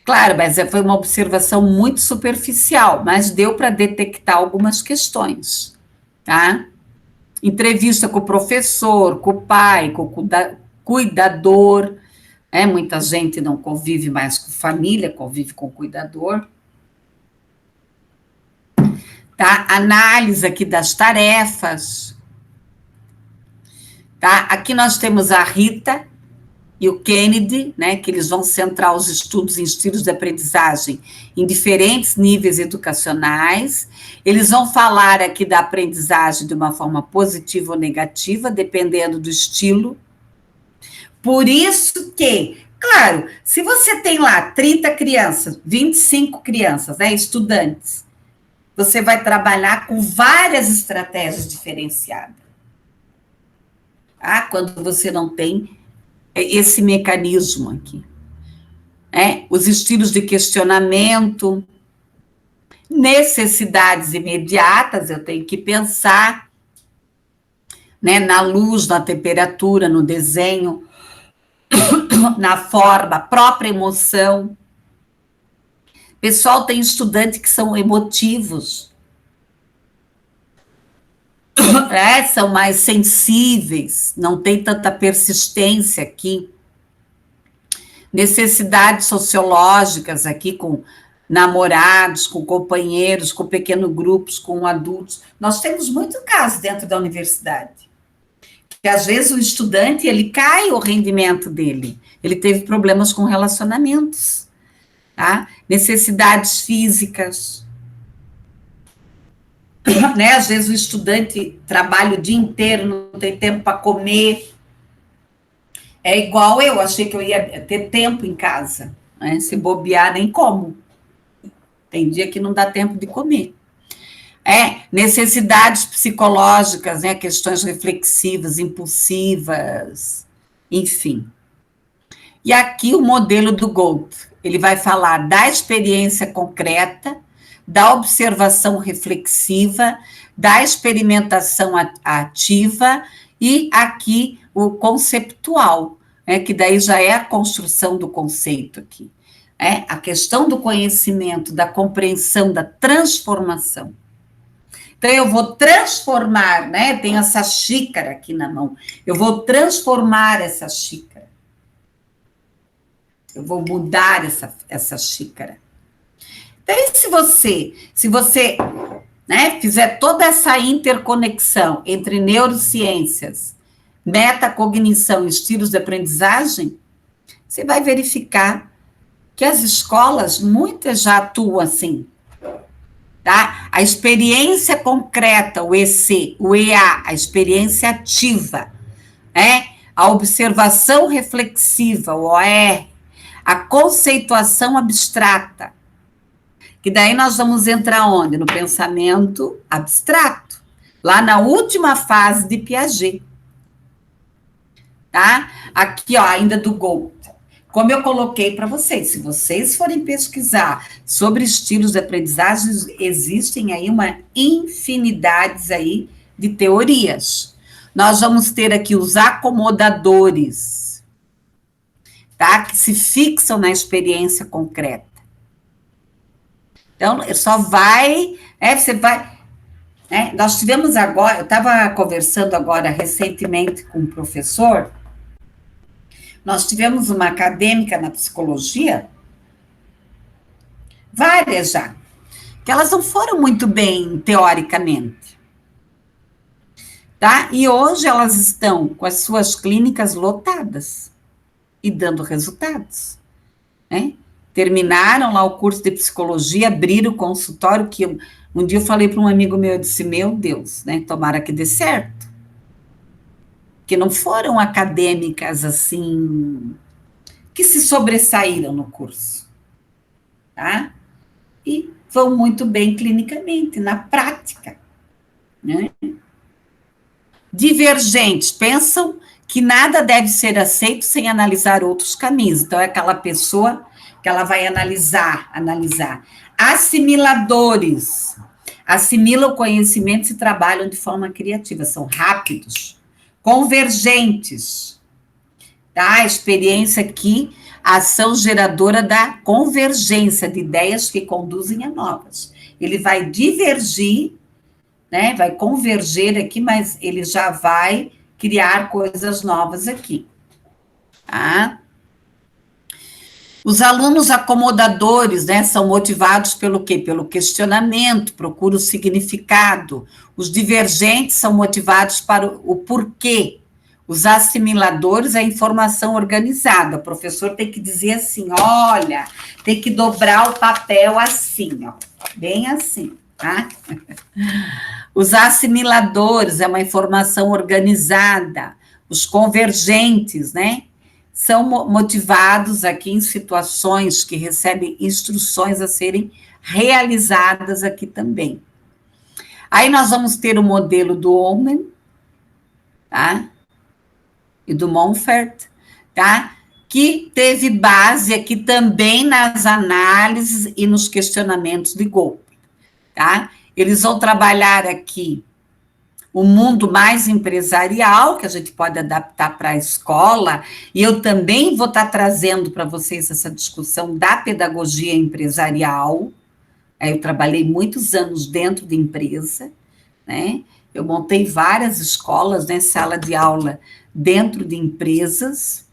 Claro, mas foi uma observação muito superficial, mas deu para detectar algumas questões, tá? Entrevista com o professor, com o pai, com o cuidador, muita gente não convive mais com família, convive com o cuidador. Tá? Análise aqui das tarefas. Tá? Aqui nós temos a Rita e o Kennedy, né, que eles vão centrar os estudos em estilos de aprendizagem em diferentes níveis educacionais. Eles vão falar aqui da aprendizagem de uma forma positiva ou negativa, dependendo do estilo. Por isso que, claro, se você tem lá 30 crianças, 25 crianças, né, estudantes, você vai trabalhar com várias estratégias diferenciadas. Quando você não tem esse mecanismo aqui. Os estilos de questionamento, necessidades imediatas, eu tenho que pensar, né, na luz, na temperatura, no desenho, na forma, própria emoção. Pessoal, tem estudante que são emotivos, são mais sensíveis, não tem tanta persistência aqui. Necessidades sociológicas aqui com namorados, com companheiros, com pequenos grupos, com adultos. Nós temos muito caso dentro da universidade. Que às vezes o estudante, ele cai o rendimento dele. Ele teve problemas com relacionamentos, tá? Necessidades físicas. Né? Às vezes o estudante trabalha o dia inteiro, não tem tempo para comer. É igual eu, achei que eu ia ter tempo em casa, né? Se bobear, nem como. Tem dia que não dá tempo de comer. Necessidades psicológicas, né? Questões reflexivas, impulsivas, enfim. E aqui o modelo do Gold, ele vai falar da experiência concreta, da observação reflexiva, da experimentação ativa e aqui o conceptual, que daí já é a construção do conceito aqui. A questão do conhecimento, da compreensão, da transformação. Então, eu vou transformar, né? Tem essa xícara aqui na mão. Eu vou transformar essa xícara. Eu vou mudar essa xícara. Então, se você né, fizer toda essa interconexão entre neurociências, metacognição e estilos de aprendizagem, você vai verificar que as escolas, muitas já atuam assim. Tá? A experiência concreta, o EC, o EA, a experiência ativa, a observação reflexiva, o OR, a conceituação abstrata, que daí nós vamos entrar onde? No pensamento abstrato, lá na última fase de Piaget. Tá? Aqui, ó, ainda do Gold. Como eu coloquei para vocês, se vocês forem pesquisar sobre estilos de aprendizagem, existem aí uma infinidade aí de teorias. Nós vamos ter aqui os acomodadores, tá? Que se fixam na experiência concreta. Então, só vai, você vai... nós tivemos agora, eu estava conversando agora recentemente com um professor. Nós tivemos uma acadêmica na psicologia, várias já, que elas não foram muito bem teoricamente, tá? E hoje elas estão com as suas clínicas lotadas e dando resultados, né? Terminaram lá o curso de psicologia, abriram o consultório, que um dia eu falei para um amigo meu, eu disse, meu Deus, né? Tomara que dê certo. Que não foram acadêmicas, assim, que se sobressaíram no curso, tá? E vão muito bem clinicamente, na prática, né? Divergentes, pensam que nada deve ser aceito sem analisar outros caminhos. Então, é aquela pessoa que ela vai analisar. Assimiladores, assimilam o conhecimento e trabalham de forma criativa, são rápidos. Convergentes, tá? A experiência aqui, a ação geradora da convergência de ideias que conduzem a novas. Ele vai divergir, né? Vai converger aqui, mas ele já vai criar coisas novas aqui, tá? Os alunos acomodadores, né, são motivados pelo quê? Pelo questionamento, procuram o significado. Os divergentes são motivados para o porquê. Os assimiladores é a informação organizada. O professor tem que dizer assim, olha, tem que dobrar o papel assim, ó, bem assim, tá? Os assimiladores é uma informação organizada. Os convergentes, né? São motivados aqui em situações que recebem instruções a serem realizadas aqui também. Aí nós vamos ter o modelo do Omen, tá? E do Monfort, tá? Que teve base aqui também nas análises e nos questionamentos de Goldman, tá? Eles vão trabalhar aqui o mundo mais empresarial, que a gente pode adaptar para a escola, e eu também vou estar trazendo para vocês essa discussão da pedagogia empresarial. Eu trabalhei muitos anos dentro de empresa, né? Eu montei várias escolas, né, sala de aula dentro de empresas,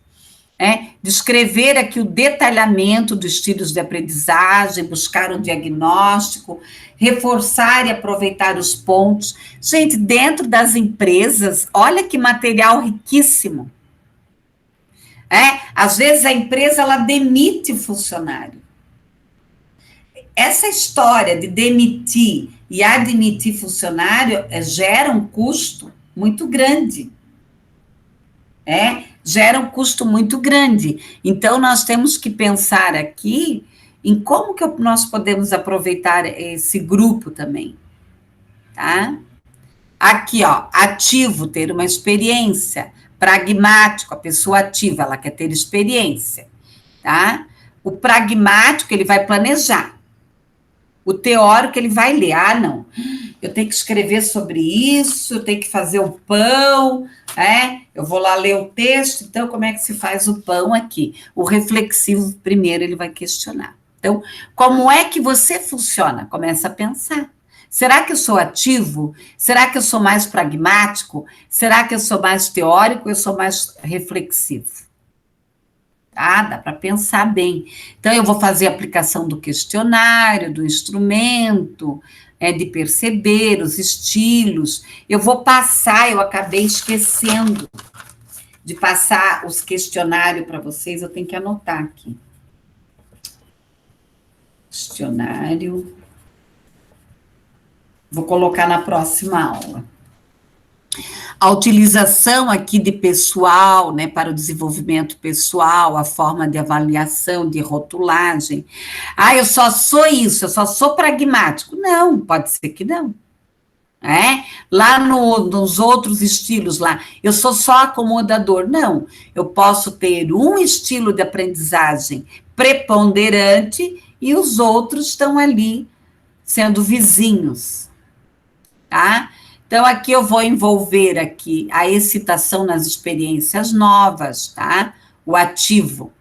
descrever aqui o detalhamento dos estilos de aprendizagem, buscar um diagnóstico, reforçar e aproveitar os pontos. Gente, dentro das empresas, olha que material riquíssimo. Às vezes a empresa, ela demite o funcionário. Essa história de demitir e admitir funcionário gera um custo muito grande. Gera um custo muito grande. Então, nós temos que pensar aqui em como que nós podemos aproveitar esse grupo também, tá? Aqui, ó, ativo, ter uma experiência. Pragmático, a pessoa ativa, ela quer ter experiência, tá? O pragmático, ele vai planejar. O teórico, ele vai ler. Ah, não, eu tenho que escrever sobre isso, eu tenho que fazer o pão, eu vou lá ler o texto, então como é que se faz o pão aqui? O reflexivo, primeiro, ele vai questionar. Então, como é que você funciona? Começa a pensar. Será que eu sou ativo? Será que eu sou mais pragmático? Será que eu sou mais teórico? Eu sou mais reflexivo? Tá? Dá para pensar bem. Então, eu vou fazer a aplicação do questionário, do instrumento, de perceber os estilos. Eu vou passar, eu acabei esquecendo de passar os questionários para vocês, eu tenho que anotar aqui. Questionário. Vou colocar na próxima aula. A utilização aqui de pessoal, né, para o desenvolvimento pessoal, a forma de avaliação, de rotulagem. Ah, eu só sou isso, eu só sou pragmático. Não, pode ser que não. Lá nos outros estilos lá, eu sou só acomodador. Não, eu posso ter um estilo de aprendizagem preponderante e os outros estão ali sendo vizinhos, tá? Então, aqui eu vou envolver aqui a excitação nas experiências novas, tá? O ativo,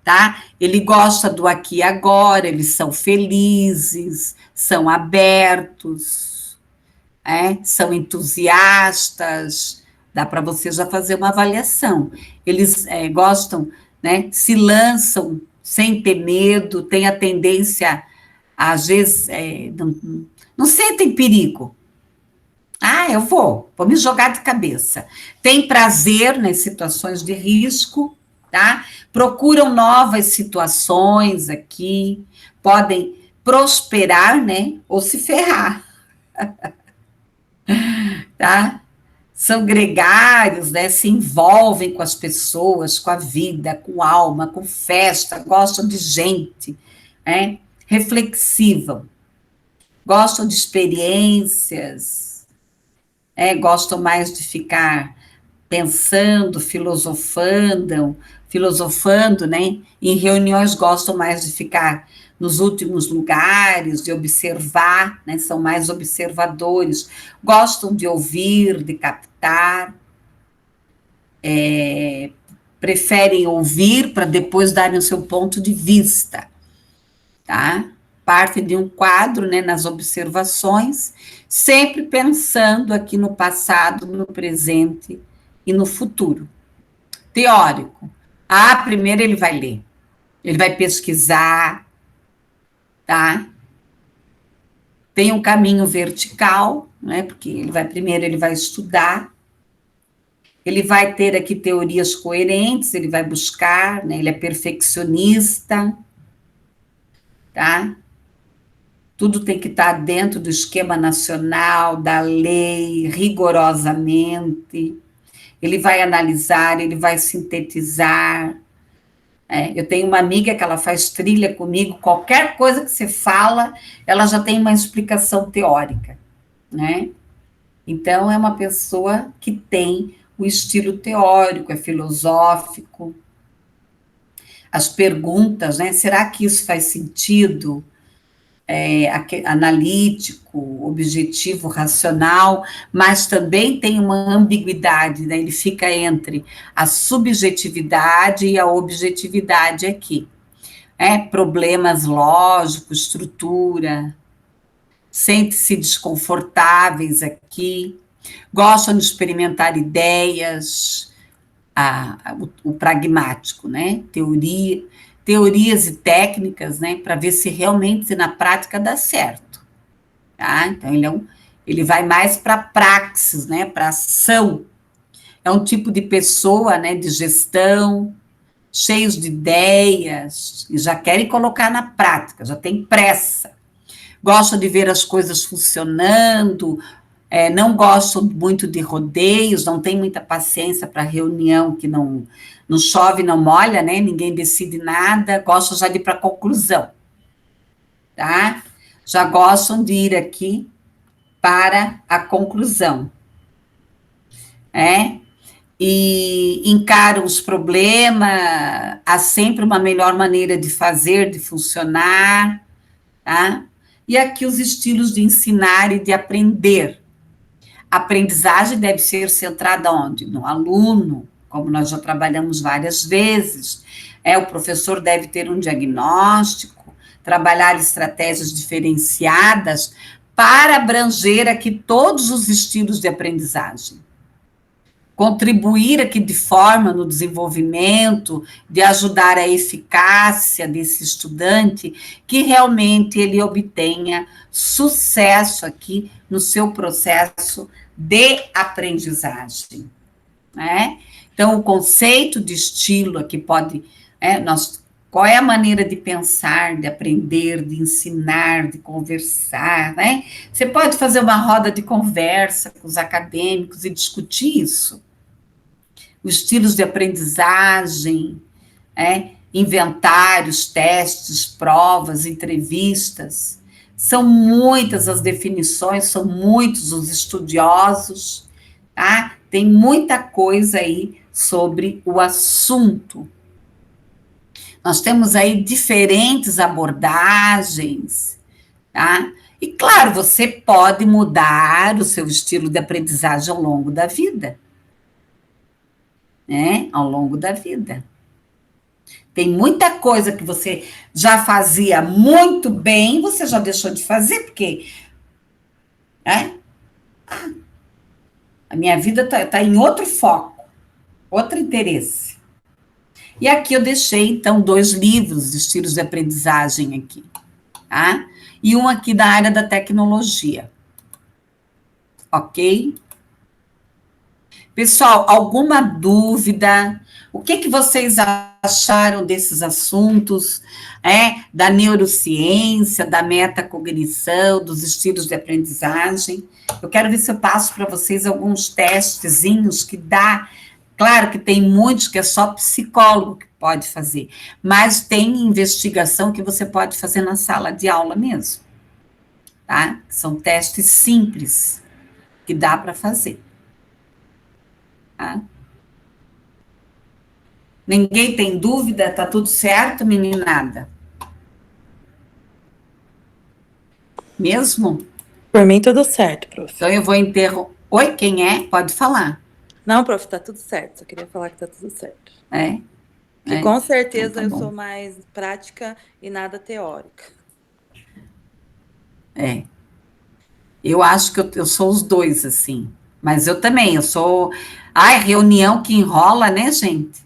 tá? Ele gosta do aqui e agora, eles são felizes, são abertos, são entusiastas, dá para você já fazer uma avaliação. Eles gostam, né? Se lançam sem ter medo, têm a tendência, às vezes, não sentem perigo. Ah, eu vou me jogar de cabeça. Tem prazer nas situações de risco, tá? Procuram novas situações aqui, podem prosperar, né? Ou se ferrar, tá? São gregários, né? Se envolvem com as pessoas, com a vida, com alma, com festa, gostam de gente, reflexivam, gostam de experiências, gostam mais de ficar pensando, filosofando, né? Em reuniões gostam mais de ficar nos últimos lugares, de observar, né? São mais observadores, gostam de ouvir, de captar, preferem ouvir para depois darem o seu ponto de vista, tá? Parte de um quadro, né, nas observações, sempre pensando aqui no passado, no presente e no futuro. Teórico. Primeiro ele vai ler, ele vai pesquisar, tá? Tem um caminho vertical, né, porque primeiro ele vai estudar, Ele vai ter aqui teorias coerentes, ele vai buscar, né? Ele é perfeccionista, tá? Tudo tem que estar dentro do esquema nacional, da lei, rigorosamente. Ele vai analisar, ele vai sintetizar. Eu tenho uma amiga que ela faz trilha comigo, qualquer coisa que você fala, ela já tem uma explicação teórica, né? Então, é uma pessoa que tem o estilo teórico, é filosófico. As perguntas, né? Será que isso faz sentido? Analítico, objetivo, racional, mas também tem uma ambiguidade, né? Ele fica entre a subjetividade e a objetividade aqui. Problemas lógicos, estrutura, sente-se desconfortáveis aqui, gostam de experimentar ideias, o pragmático, né? Teorias e técnicas, né? Para ver se realmente na prática dá certo. Tá? Então, ele vai mais para praxis, né? Para ação. É um tipo de pessoa, né? De gestão, cheios de ideias, e já querem colocar na prática, já tem pressa. Gosta de ver as coisas funcionando, não gosto muito de rodeios, não tem muita paciência para reunião que não chove, não molha, né? Ninguém decide nada, gosto já de ir para a conclusão, tá? Já gostam de ir aqui para a conclusão, e encaram os problemas, há sempre uma melhor maneira de fazer, de funcionar, tá? E aqui os estilos de ensinar e de aprender. A aprendizagem deve ser centrada onde? No aluno, como nós já trabalhamos várias vezes. O professor deve ter um diagnóstico, trabalhar estratégias diferenciadas para abranger aqui todos os estilos de aprendizagem. Contribuir aqui de forma no desenvolvimento, de ajudar a eficácia desse estudante, que realmente ele obtenha sucesso aqui no seu processo de aprendizagem, né? Então, o conceito de estilo aqui pode, qual é a maneira de pensar, de aprender, de ensinar, de conversar, né? Você pode fazer uma roda de conversa com os acadêmicos e discutir isso. Os estilos de aprendizagem, inventários, testes, provas, entrevistas. São muitas as definições, são muitos os estudiosos, tá? Tem muita coisa aí sobre o assunto. Nós temos aí diferentes abordagens, tá? E, claro, você pode mudar o seu estilo de aprendizagem ao longo da vida, né? Ao longo da vida. Tem muita coisa que você já fazia muito bem, você já deixou de fazer, porque a minha vida está em outro foco, outro interesse. E aqui eu deixei, então, 2 livros de estilos de aprendizagem aqui, tá? E um aqui da área da tecnologia. Ok? Pessoal, alguma dúvida? O que vocês acharam desses assuntos, da neurociência, da metacognição, dos estilos de aprendizagem? Eu quero ver se eu passo para vocês alguns testezinhos que dá. Claro que tem muitos que é só psicólogo que pode fazer, mas tem investigação que você pode fazer na sala de aula mesmo, tá? São testes simples que dá para fazer. Tá? Ninguém tem dúvida? Tá tudo certo, meninada? Mesmo? Por mim, tudo certo, prof. Então, eu vou interromper. Oi, quem é? Pode falar. Não, prof, tá tudo certo. Só queria falar que tá tudo certo. Que com certeza então, tá eu sou mais prática e nada teórica. Eu acho que eu sou os dois, assim. Mas eu também, eu sou... reunião que enrola, né, gente?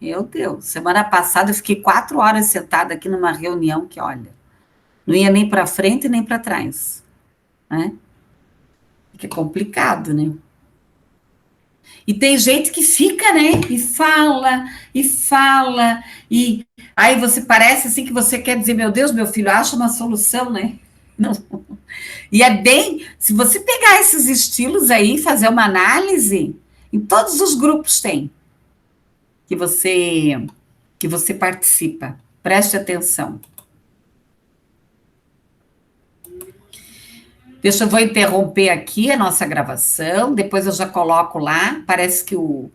Meu Deus, semana passada eu fiquei 4 horas sentada aqui numa reunião que, olha, não ia nem para frente nem para trás, né? Que é complicado, né? E tem gente que fica, né? E fala, e aí você parece assim que você quer dizer, meu Deus, meu filho, acha uma solução, né? Não. E é bem, se você pegar esses estilos aí, fazer uma análise, em todos os grupos tem que você participa. Preste atenção. Deixa eu vou interromper aqui a nossa gravação, depois eu já coloco lá. Parece que o